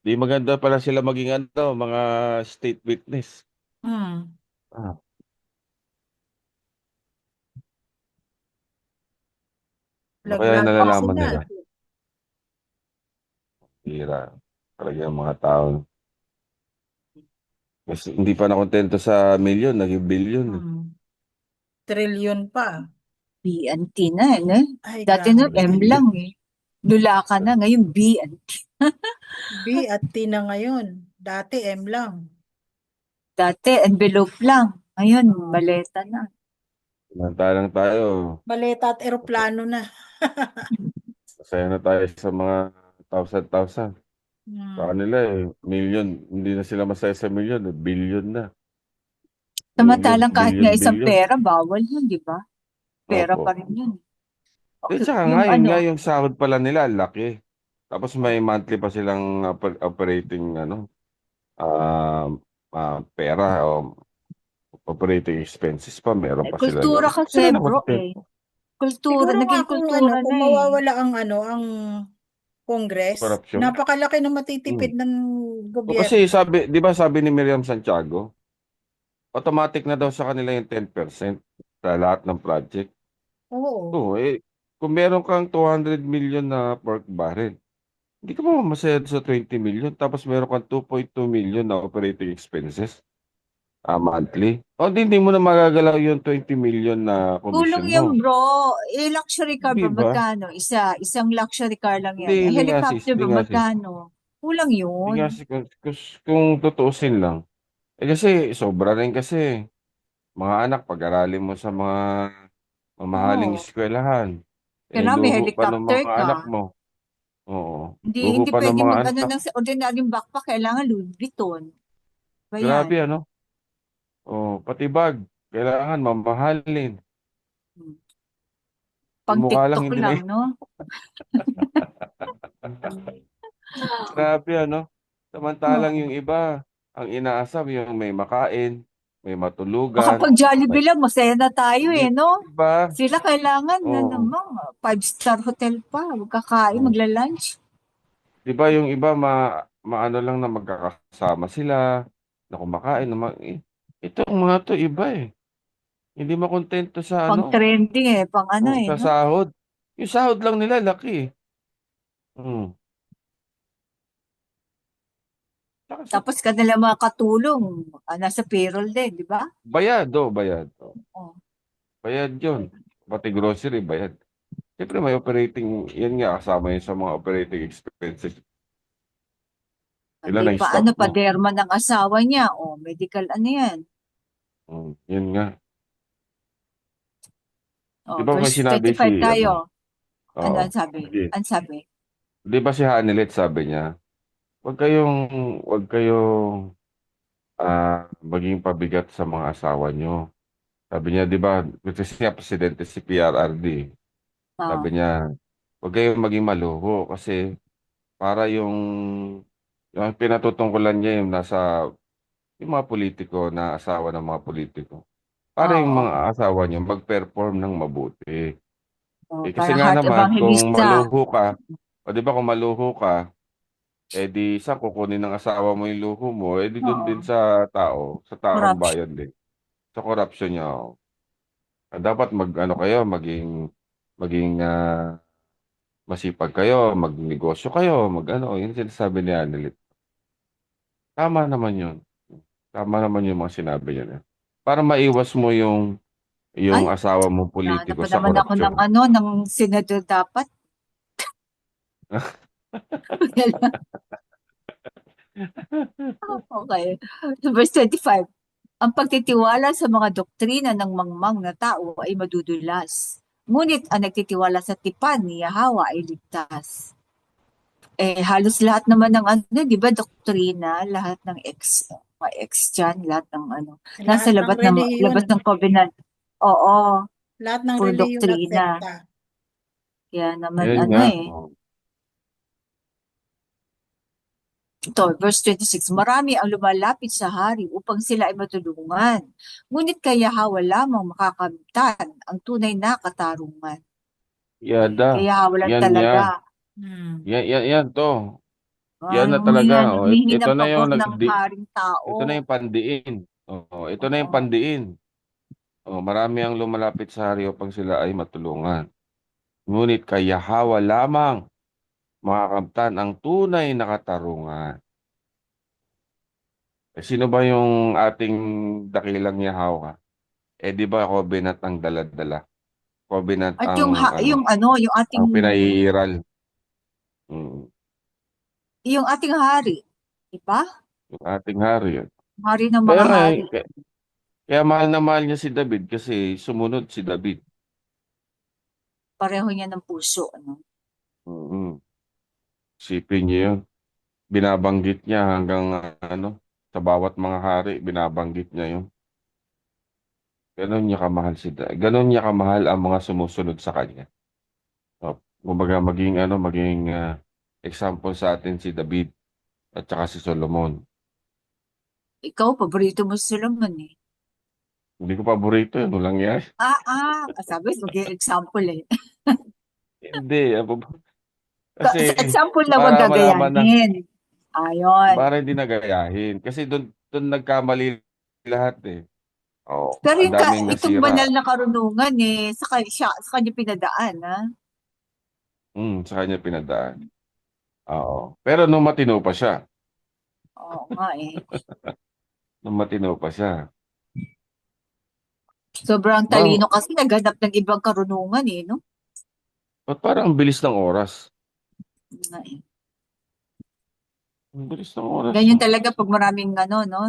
di maganda pala sila maging mga state witness. Hmm. Ah, ano kaya yung Laglagan na nalalaman sila. nila? Hira. Talaga yung mga tao. Kasi hindi pa nakontento sa milyon, naging bilyon. Trilyon pa. BNT na eh. Ay, Dati na grabe. M lang eh. Lula ka na, ngayon BNT. B at T na ngayon. Dati M lang. Dati envelope lang. Ngayon, maleta na. Samantalang tayo, Baleta at eroplano na. masaya na tayo sa mga thousand. Sa Hmm. kanila milyon. Hindi na sila masaya sa milyon, bilyon na. Million, Samantalang kahit nga isang bilyon. pera, bawal yun, di ba? Pera pa Opo. rin yun. Tsaka nga, Yung yun ano, nga yung sahod pala nila, laki. Tapos may monthly pa silang operating, pera o operating expenses pa, meron pa sila kultura doon. kasi Sila na bro eh. kontento. Kultura, Siguro nga naging kung kultura kung na eh. mawawala ang Congress, Corruption. napakalaki ng matitipid Hmm. ng O kasi gobyerno. di ba sabi ni Miriam Santiago, automatic na daw sa kanila yung 10% sa lahat ng project. Oo. Oo, kung meron kang 200 million na pork barrel, hindi ka pa masaya sa 20 million, tapos meron kang 2.2 million na operating expenses monthly. O hindi mo na magagalaw yung 20 million na Kulang commission yan mo. bro. Luxury car Di ba? ba? Magkano? Isang luxury car lang yan. Hindi nga sis, Helicopter hindi ba? nga sis. Magkano? Kulang Hindi yun. nga sis, kung tutuusin lang. Kasi sobra rin kasi. Mga anak, pag-aralin mo sa mga mamahaling Oo. eskwelahan. Kailangan may Luho pa ng helicopter mga ka. anak mo. Oo. Hindi, Luho hindi pa ng pwedeng mga mag-ano anak. ng ordinaryong backpack. Kailangan Louis Vuitton. Ba yan? Grabe ano? Oh, pati bag. Kailangan mamahalin. Hmm. Yung Pang mukha lang TikTok hindi lang, na. no? Grabe ano? Samantalang Oo. yung iba, ang inaasam yung may makain, may Baka matulugan, pag may Jollibee lang, masaya na tayo hindi, eh, no? di ba? Sila kailangan na Oh, naman, five-star hotel pa. Magkakain, oh. magla-lunch. Di ba yung iba maano lang na magkakasama sila, na kumakain, itong mga to iba eh. Hindi makontento sa Pang trending eh, pang ano eh, sa no? sahod. Yung sahod lang nila laki eh. Hmm. Saka Tapos kanila mga katulong, nasa payroll din, di ba? bayad, bayad. Oh, Bayad yun. Pati grocery, bayad. Siyempre may operating, yan nga kasama yun sa mga operating expenses. Ilan pati ang pa stock ano, mo? paderma ng asawa niya, medical ano yan. Yun nga. Di ba may Verse sinabi 25 tayo. Ano oo, ang sabi? sige. Ang sabi? Di ba si Hanilet sabi niya, wag kayong maging pabigat sa mga asawa nyo. Sabi niya, di ba, kasi siya presidente si PRRD. Sabi Oh, niya, wag kayong maging maluho kasi para yung pinatutungkulan niya yung mga politiko na asawa ng mga politiko. Para yung oo. mga asawa niyo mag-perform ng mabuti. Kasi Para nga heart naman, kung evangelista. maluho ka, o di ba kung maluho ka, di sa kukunin ng asawa mo yung luho mo, di doon din Oo. sa taong Corruption. bayan din. Sa corruption niya. Dapat ano kayo, maging masipag kayo, magnegosyo kayo, yun yung sinasabi ni Anelit. Tama naman yun. Tama naman yung mga sinabi niya na. Para maiwas mo yung Ay, asawa mo nahanap politiko pa sa naman ako korupsyon. ng ng senador dapat. Okay. Verse 25. Ang pagtitiwala sa mga doktrina ng mangmang na tao ay madudulas. Ngunit ang nagtitiwala sa tipan ni Yahawa ay ligtas. Halos lahat naman ng ano, di ba, doktrina, lahat ng mga ex dyan, lahat ng ano, nasa Lahat ng relihiyon, labas ng covenant. Oo, lahat ng puro relihiyon at doktrina. sekta. Kaya naman Yun ano nga. eh. Ito, verse 26, marami ang lumalapit sa hari upang sila ay matulungan. Ngunit kayahawa lamang makakamtan ang tunay na katarungan. Yada. Kayahawa lang Yan, talaga. yan. Yan to. Yan na talaga. Oh, Humihingi ito ng na pabor yung ng haring tao. ito na yung pandiin. Oh, ito na yung Oo. pandiin. Oh, marami ang lumalapit sa hari upang sila ay matulungan. Ngunit kayahawa lamang makakamtan ang tunay na katarungan. Sino ba yung ating dakilang Yahawa? Di ba covenant ang dala-dala? Covenant At ang yung ano, ang pinaiiral. Mm. yung ating hari, di ba? Yung ating hari. Yun. Hari ng Kaya mga nga, hari. kaya mahal na mahal niya si David kasi sumunod si David. Pareho niya ng puso, ano? Mm. Sipin niyo yun. Binabanggit niya hanggang ano, sa bawat mga hari, binabanggit niya yun. Ganon niya kamahal ganon niya kamahal ang mga sumusunod sa kanya. So, kumbaga maging example sa atin si David at saka si Solomon. Ikaw, paborito mo si Solomon eh. Hindi ko paborito yun, walang yan. Sabi, example eh. Hindi, kasi Sa example na wag para malaman na, gagayahin. Ayon. para hindi nagayahin. Kasi doon nagkamali lahat eh. Oh, Pero ang daming itong nasira. banal na karunungan eh, sa kanya pinadaan, ha? Sa kanya pinadaan. Oo. Pero nung matino pa siya. Oo nga eh. Nung matino pa siya. Sobrang Bang, talino kasi naghanap ng ibang karunungan eh, no? ba't parang ang bilis ng oras? Yun nga eh. Ang bilis ng oras, Ganyan no? talaga pag maraming ano, no?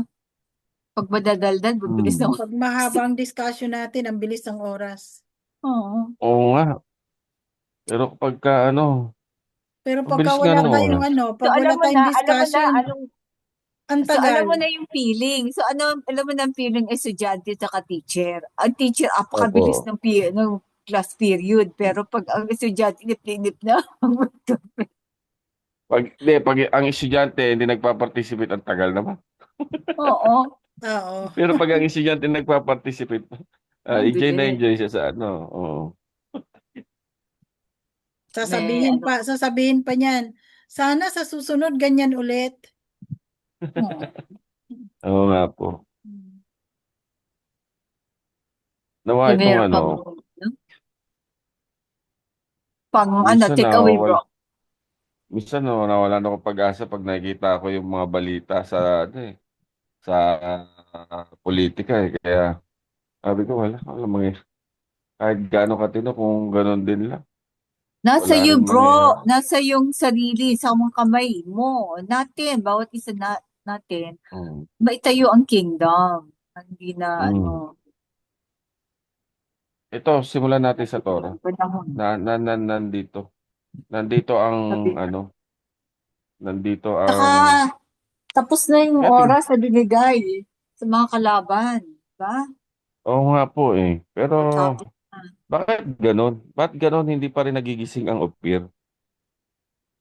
Pag madadaldal, bibilis ng Pag mahaba ang discussion natin, ang bilis ng oras. Oo. Oo nga. Pero pagka Pero ang pagka bilis nga wala ng tayong oras. ano, So pag wala tayong alam mo na discussion, anong ang So alam tagal. mo na yung feeling. So alam mo na ang feeling estudyante at teacher. Ang teacher, apakabilis Opo. ng class period. Pero pag ang estudyante, inip na. Pag ang estudyante hindi nagpa-participate, ang tagal naman. Oo. Oo. Pero pag ang estudyante nagpa-participate, Ang enjoy na bilis. enjoy siya sa ano. Oo. May ano. Sasabihin pa niyan. Sana sa susunod ganyan ulit. Oo. Oo nga po. Nawa So, itong meron pang, no? Pang minsan take away bro. nawawalan ako pag-asa pag nakikita ko yung mga balita sa politika eh. Kaya sabi ko wala mga kahit gaano katino kung ganon din lang. Nasa Wala iyo rin bro. mangyayari. Nasa yung sarili, sa mga kamay mo. Natin, bawat isa natin. Mm. Maitayo ang kingdom. Hindi na ano. Mm. Ito, simulan natin sa Torah. Panahon. Nandito. Nandito ang Sabi. nandito Saka, ang tapos na yung natin. oras na binigay sa mga kalaban. Diba? Oo nga po eh. Pero Tapos na. bakit ganon? Bakit ganon hindi pa rin nagigising ang Ophir?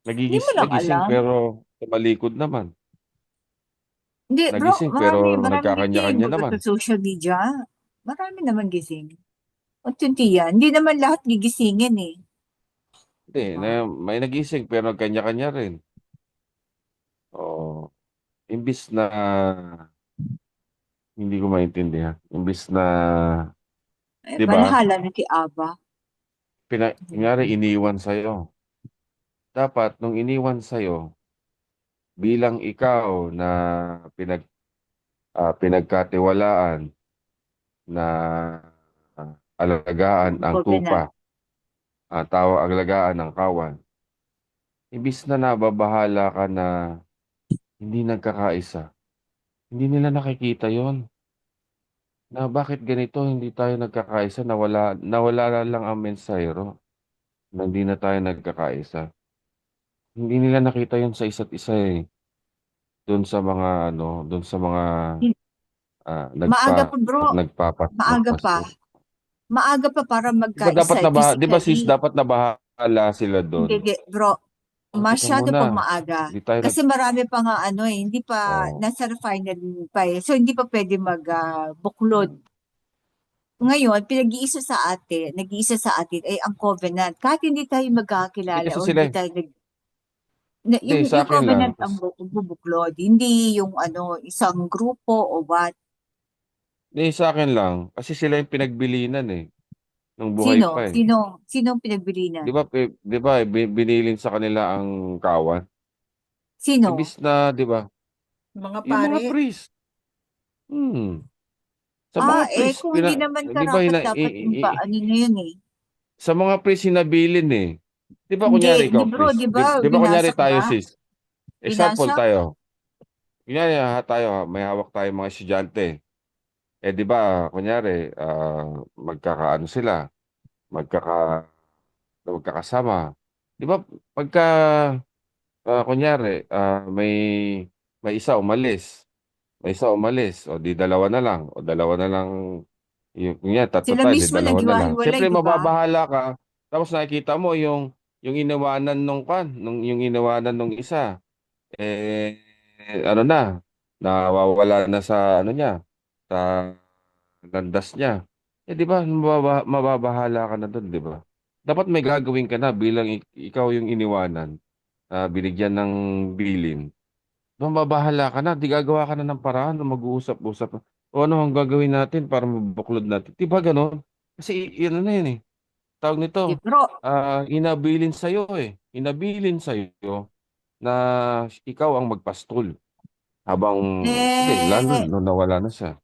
Hindi mo lang Nagising alam. pero tumalikod naman. Hindi, bro, Nagising pero marami gising. nagkakanya-kanya Baga naman. sa social media, marami naman gising. Unti yan. Hindi naman lahat gigisingin eh. Hindi, Diba? may nagising pero nagkanya-kanya rin. Oo. Imbis na hindi ko maintindihan. Imbis na, 'di ba? Banahala na kay Aba. Kunyari iniwan sa'yo. Dapat nung iniwan sa'yo, bilang ikaw na pinagkatiwalaan na alagaan ang tupa, Covenant. alagaan ang kawan. Imbis na nababahala ka na hindi nagkakaisa, hindi nila nakikita yon na bakit ganito hindi tayo nagkakaisa, nawala lang ang mensahero na hindi na tayo nagkakaisa. hindi nila nakita yun sa isa't isa eh. Doon sa mga ano, doon sa mga Maaga pa bro, maaga pa. nagpapastor. Maaga pa para Di ba dapat magkaisa na di ba sis, physically. dapat na bahala sila doon? Hindi, bro. Oh, tingnan mo Masyado na. pang maaga. Hindi tayo Kasi marami pa nga ano eh, hindi pa oh. nasa refinery pa eh. So hindi pa pwede buklod. Ngayon, nag-iisa sa atin ay ang covenant. Kahit hindi tayo Hindi magkakilala kasi o sila, hindi tayo hindi sa yung akin lang. covenant ang bubuklod, hindi yung ano, isang grupo o what. Hindi sa akin lang. Kasi sila yung pinagbilinan eh. Nung buhay Sino? pa eh. Sino ang pinagbilinan? Di ba binilin sa kanila ang kawan? Imbis Sino? na, di ba? Mga Yung mga pare. priest. Hmm. Sa mga priest, Kung hindi naman di ba, karapat dapat yung ano na yun eh. sa mga priest hinabilin eh. Di ba Hindi, kunyari hindi ikaw, bro, priest? di ba, Di ba kunyari winasak tayo, ba? sis? Example Winasak? tayo. Kunyari tayo, may hawak tayo mga estudyante. Eh di ba, kunyari, magkakaano sila, magkaka, magkakasama. Di ba, pagka, kunyari, may isa umalis. May isa umalis. O di dalawa na lang. O dalawa na lang. Yung, kunyari, tatlo Sila tayo, di mismo dalawa na lang. naghiwa-hiwalay, Siyempre, di ba? mababahala ka. Tapos nakikita mo yung iniwanan yung iniwanan nung isa. Eh, ano na, nawawala na sa ano niya, sa landas niya. Eh, di ba, mababahala ka na doon, di ba? Dapat may gagawin ka na bilang ikaw yung iniwanan, binigyan ng bilin. Mababahala ka na, di gagawa ka na ng paraan, mag-uusap-usap. O ano ang gagawin natin para mabuklod natin? Di ba ganon? Kasi yun na yun eh. Tawag Di nito, bro, inabilin sa'yo eh. Inabilin sa'yo na ikaw ang magpastol. Habang, hindi, lalo eh, nung nawala na siya.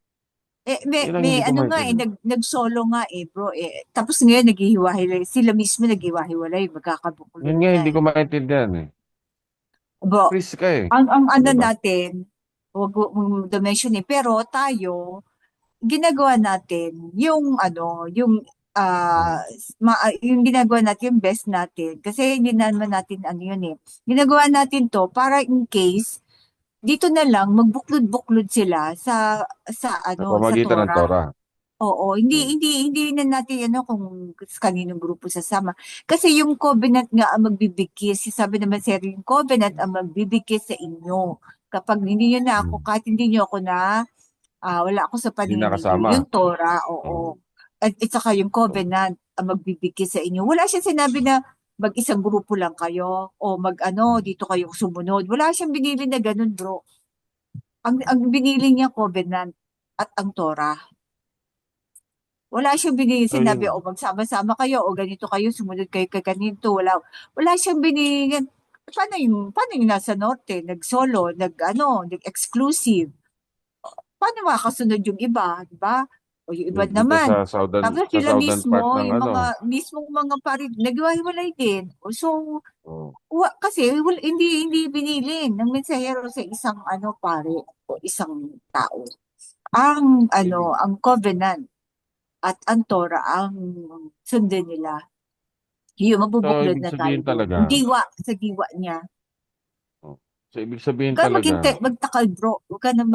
Yun ang may hindi ko ano nga eh, maintindihan. nag-solo nga eh bro eh. Tapos ngayon naghihiwa-hiwalay, sila mismo naghihiwa-hiwalay, magkakabuklod Yun nga, na hindi eh. ko maintindihan eh. Bro, Priest ka eh. ang ano Di ba? natin, wag mo mention eh, pero tayo, ginagawa natin yung ano, Hmm. yung ginagawa natin, yung best natin. Kasi hindi naman natin ano yun eh. Ginagawa natin to para in case, dito na lang magbuklod-buklod sila Sa sa pamagitan ng Torah. Torah. Oo, Hmm. hindi na natin ano kung sa kaninong grupo sasama. Kasi yung covenant nga ang magbibigkis. Sabi naman sir, yung covenant ang magbibigkis sa inyo. Kapag hindi nyo na ako, Hmm. kahit hindi nyo ako na, wala ako sa Hindi paningin ninyo. nakasama. Yung Torah, Hmm. oo. At saka yung covenant ang magbibigkis sa inyo. Wala siyang sinabi na mag-isang grupo lang kayo o mag-ano, Hmm. dito kayo sumunod. Wala siyang binili na ganun, bro. Ang binili niya covenant at ang Torah. Wala siyang binigay So sinabi, o yun. magsama-sama kayo, o ganito kayo, sumunod kayo kay ganito. Wala siyang binigay. Paano yung nasa norte, nag-solo, nag-exclusive? Paano makakasunod yung iba, di ba? O yung iba Dito naman. Tapos sa sila southern part mismo, ng yung ano. mismong mga parid, naghiwalay din. So, Oh. kasi hindi binili ng mensahero sa isang pare o isang tao. Ibig, Ang covenant at ang Torah ang sundin nila. Yung mabubuklod ibig na tayo sabihin doon. talaga. Yung diwa sa diwa niya. Oh. So ibig sabihin Huwag ka talaga. magtakal bro. Huwag ka na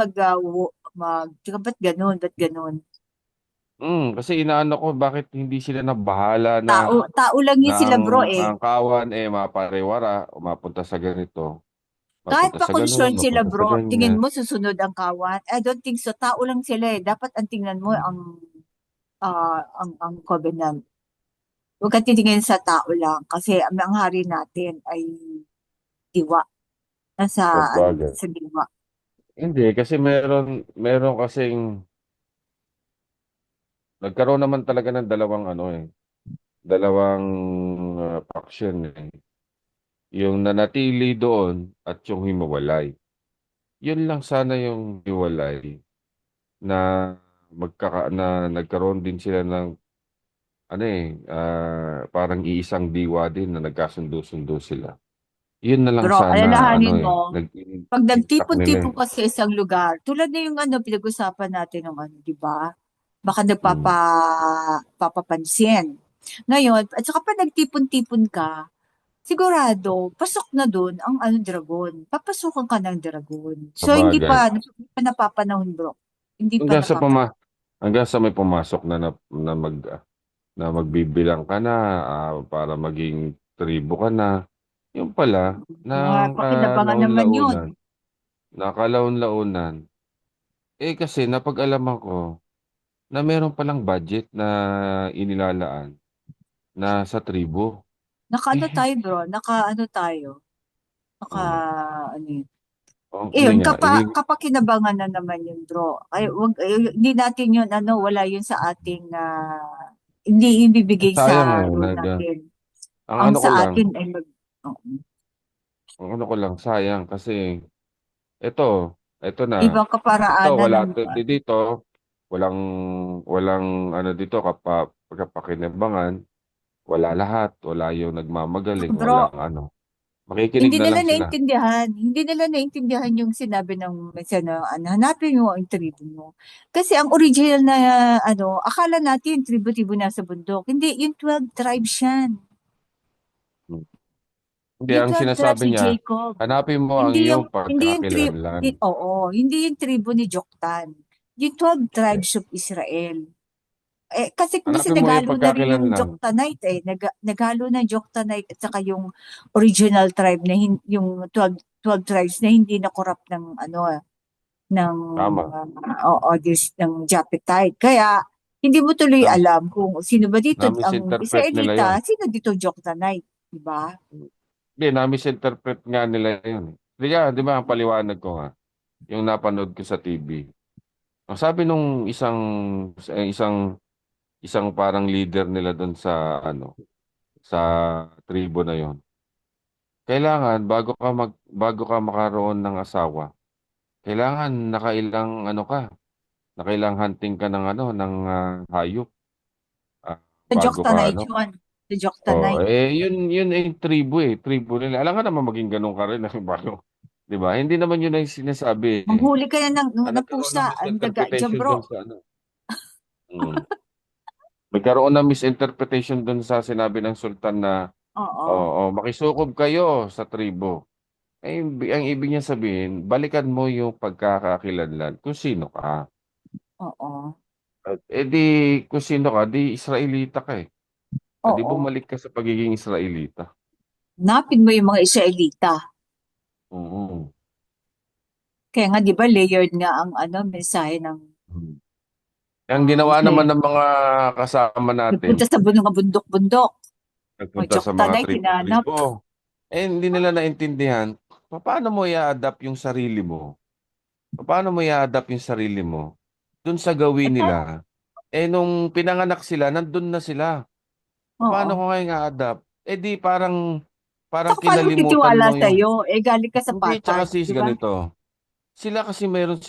tsaka ba't ganun? Kasi inaano ko bakit hindi sila nabahala na Tao lang yun sila bro eh. ang kawan mapariwara o mapunta sa ganito, Kahit mapunta pa sa ganun, concerned sila mapunta sa bro, tingin ganyan. mo susunod ang kawan? I don't think so. Tao lang sila eh. Dapat ang tingnan mo Hmm. ang covenant. Huwag ka titingin sa tao lang kasi ang hari natin ay diwa. Sabagay. Sa diwa. Hindi kasi meron kasing nagkaroon naman talaga ng dalawang ano eh, dalawang faction eh. Yung nanatili doon at yung himabalay. Yun lang sana yung hiwalay na na nagkaroon din sila ng ano eh, parang iisang diwa din na nagkasundo-sundo sila. Yun na lang Bro, sana ano alalahanin eh, mo, pag intact nila nagtipon-tipon eh. ka sa isang lugar, tulad na yung pinag-usapan natin ng di ba? Baka Hmm. papapansin. Ngayon, at saka pa nagtipon-tipon ka, sigurado, pasok na dun ang dragon. Papasukan ka ng dragon. So, Sabagay. hindi pa napapanahon, bro. Hindi pa Hanggang sa napapanahon. hanggang sa may pumasok na magbibilang ka na para maging tribo ka na. Yung pala, Pakinabangan naman yun. nakalaon-launan. Kasi napag-alaman ko na meron palang budget na inilalaan na sa tribo. Naka-ano Eh, tayo, bro? Naka-ano tayo? Naka, oh, ano yun? hindi Yun, nga, kapakinabangan na naman yun, bro. Hindi natin yun, wala yun sa ating, hindi ibibigay sayang sa role nag, natin. ang Ang ano ko sa lang, atin ay oo. ang ano ko lang, sayang kasi ito, ito na. Ibang Ito, kaparaanan wala ng, dito, walang, walang ano dito, kapakinabangan, wala lahat, wala yung nagmamagaling, bro, walang ano. Makikinig na lang sila. hindi nila naintindihan yung sinabi ng minsan na hanapin mo ang tribo mo. Kasi ang original na akala natin tribo-tribo nasa bundok. Hindi, yung 12 tribes yan. Hmm. Hindi, Yung ang 12 tribes sinasabi ni niya, Jacob. hanapin mo ang iyong pagkakakilanlan. Hindi yung tribo ni Joktan. Yung 12 tribes of Israel. Kasi Hanapin mo yung naghalo na rin yung pagkakakilanlan. Joktanite naghalo na Joktanite at saka yung original tribe na yung 12 tribes na hindi na corrupt ng ng Tama. ng Japhetite. Kaya hindi mo tuloy Na, alam kung sino ba dito ang na-misinterpret nila yun. Israelita, sino dito Joktanite, di ba? Hindi, na-misinterpret nga nila yun. Di ba, ang paliwanag ko nga, yung napanood ko sa TV. Ang sabi nung isang parang leader nila doon sa sa tribo na yon. Kailangan bago ka makaroon ng asawa, kailangan nakailang hunting ka ng hayop Sa bago ka Joktanite yun. Sa Oh, Joktanite. yun ay tribo nila. Alam ka naman maging ganun ka rin bago, 'di ba? Hindi naman yun ang sinasabi. Manghuli ka na ng Nagkaroon pusa, ng ang daga dyan misinterpretation bro. doon sa ano. Mm. Nagkaroon ng misinterpretation doon sa sinabi ng sultan na Oo, makisukob kayo sa tribo. Ang ibig niya sabihin, balikan mo yung pagkakakilanlan kung sino ka. oo, Di kung sino ka, di Israelita ka eh. Di oo. bumalik ka sa pagiging Israelita. Napin mo yung mga Israelita. Oo. Kaya nga, di ba, layered nga ang mensahe ng Mm. Ang ginawa naman ng mga kasama natin, nagpunta sa bundok-bundok. O, nagpunta sa mga Joktanite, hinanap. tribo-tribo, hindi nila naintindihan, paano mo i-adapt yung sarili mo? Paano mo i-adapt yung sarili mo dun sa gawin nila? Nung pinanganak sila, nandun na sila. Oo. Paano ko ngayon i-adapt? Di parang Saka paano kinalimutan titiwala mo yung, sa'yo? Galing ka sa hindi, tsaka patag, sis, di ba? ganito. Sila kasi meron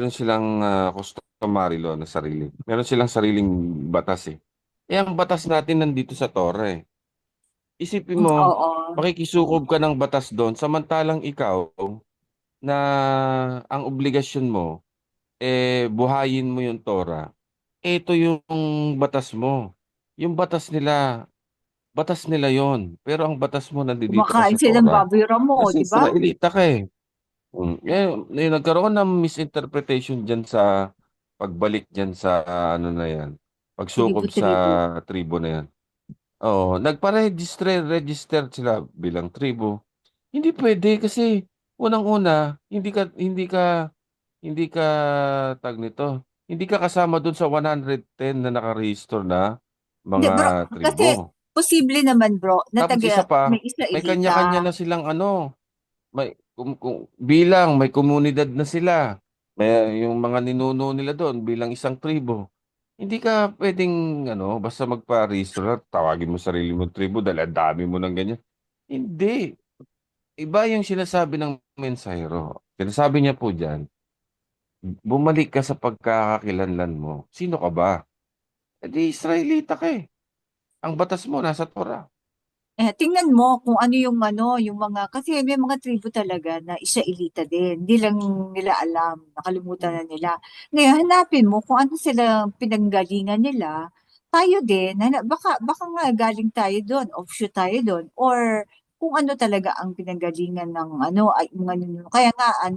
silang customary law na sarili. Meron silang sariling batas eh. Ang batas natin nandito sa Torah eh. Isipin mo, Oo. makikisukob ka ng batas doon, samantalang ikaw na ang obligasyon mo, buhayin mo yung Torah. Ito yung batas mo. Yung batas nila yon. Pero ang batas mo nandito ka Kumakain sa silang Torah. baboy ramo, Kasi di ba? Israelita ka eh. Nagkaroon ng misinterpretation dyan sa pagbalik dyan sa na yan. Pagsukob sa Tribo-tribo. tribo na yan. Oo, register sila bilang tribo. Hindi pwede kasi unang-una, hindi ka tag nito. Hindi ka kasama dun sa 110 na nakarehistro na Hindi, mga bro, kasi tribo. posible naman, bro, na Tapos isa pa, may may Israelita. kanya-kanya na silang bilang may komunidad na sila. May yung mga ninuno nila doon bilang isang tribo. Hindi ka pwedeng basta magpa-rehistro na tawagin mo sarili mo tribo dahil ang dami mo ng ganyan. Hindi. Iba yung sinasabi ng mensahero. Sinasabi niya po diyan, bumalik ka sa pagkakakilanlan mo. Sino ka ba? Di Israelita ka eh. Ang batas mo nasa Torah. Tingnan mo kung ano yung mga, kasi may mga tribo talaga na Israelita din. Hindi lang nila alam, nakalimutan na nila. Ngayon, hanapin mo kung ano sila pinanggalingan nila. tayo din, baka nga galing tayo doon, offshoot tayo doon, or kung ano talaga ang pinanggalingan ng ay mga ninuno. Kaya nga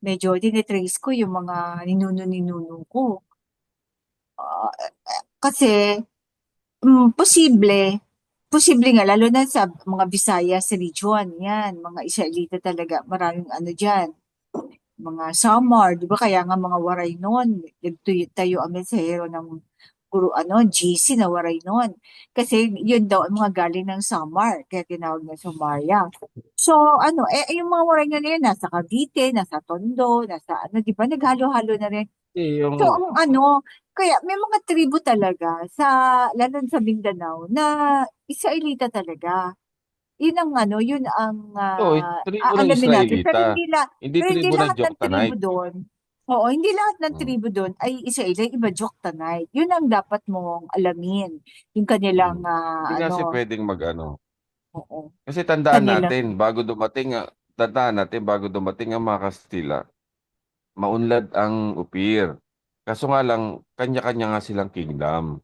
medyo dinitrace ko yung mga ninuno ko. Kasi posible nga lalo na sa mga Visayas region, yan, mga Israelita talaga, maraming diyan, mga Samar, di ba? Kaya nga mga waray noon, tayo ang mensahero ng guru GC na waray noon. Kasi yun daw ang mga galing ng Samar, kaya tinawag na Samaria. So yung mga waray na yun, nasa Cavite, nasa Tondo, nasa di ba? Naghalo-halo na rin. Yung So ang kaya may mga tribo talaga lalo sa Mindanao na Israelita talaga. Yun ang tribo ng alamin natin. Israelita. Hindi Pero hindi tribo ng lahat ng tribo Joktanite. doon. Oo, hindi lahat ng Mm. tribo doon ay Israelita, iba Joktanite. Yun ang dapat mong alamin. Yung kanilang Hindi kasi pwedeng oo, Kasi kanilang tandaan natin bago dumating ang mga Kastila, maunlad ang Upir. Kaso nga lang, kanya-kanya nga silang kingdom.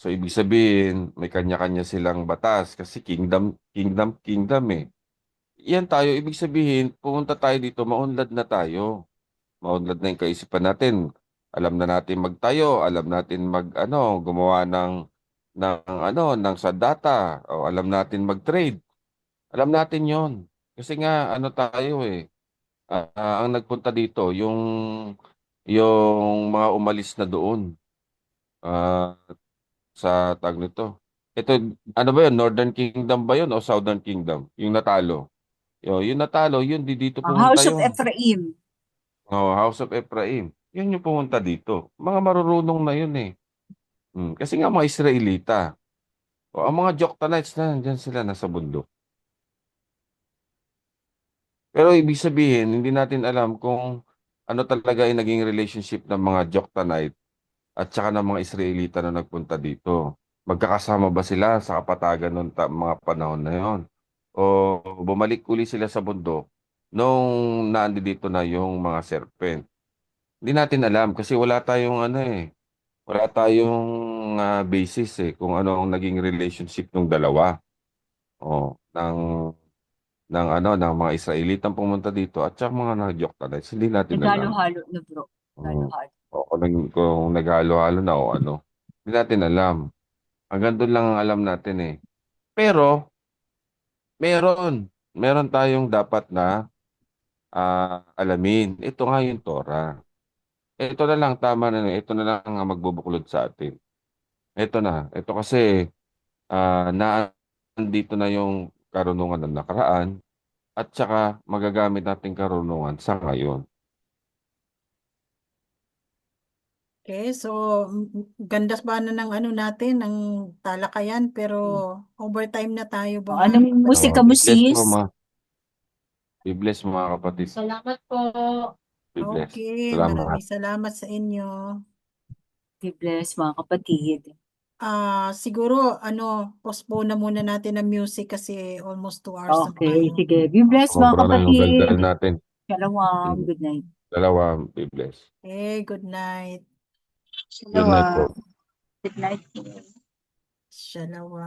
So, ibig sabihin, may kanya-kanya silang batas kasi kingdom eh. Yan tayo, ibig sabihin, pumunta tayo dito, maunlad na tayo. Maunlad na yung kaisipan natin. Alam na natin magtayo, alam natin gumawa ng sandata, o alam natin mag-trade. Alam natin yon. Kasi nga, tayo ang nagpunta dito, yung mga umalis na doon, ah, sa tag nito. Ito, ano ba yun? Northern Kingdom ba yun o Southern Kingdom? Yung natalo. Yung natalo, yun, dito pumunta House of yun. Ephraim. Oh, House of Ephraim. Yun yung pumunta dito. Mga marurunong na yun eh. Kasi nga mga Israelita. O, ang mga Joktanites na nandyan sila nasa bundok. Pero ibig sabihin, hindi natin alam kung ano talaga yung naging relationship ng mga Joktanite at saka ng mga Israelita na nagpunta dito. Magkakasama ba sila sa kapatagan ng mga panahon na yon? O bumalik uli sila sa bundok nung naandi dito na yung mga serpent? Hindi natin alam kasi wala tayong basis kung ano ang naging relationship ng dalawa. Ng mga Israelitang pumunta dito at saka mga Joktanite, hindi natin alam. Naghalo-halo na bro. Mm. Halo-halo. O kung naghalo-halo na o ano. Hindi natin alam. Hanggang doon lang ang alam natin eh. Pero, meron tayong dapat na alamin. Ito nga yung Torah. Ito na lang, tama na. Ito na lang ang magbubuklod sa atin. Ito na. Ito kasi, nandito na yung karunungan ng nakaraan at saka magagamit natin karunungan sa ngayon. Okay, so ganda pa na ng natin, ng talakayan, pero overtime na tayo ba mga Anong musika mo, Be-bless sis? mo, Be-bless mo mga kapatid. Salamat po. Be-bless. Okay, Salamat. maraming salamat sa inyo. Be blessed, mga kapatid. Siguro postpone na muna natin ang music kasi almost 2 hours na Okay, tayo. sige. Be blessed, mga Sobra na yung kapatid. daldal natin. Shalom. Good night. Dalawa, Be-bless. Okay, good night. Good night po. Good night. Shalawa.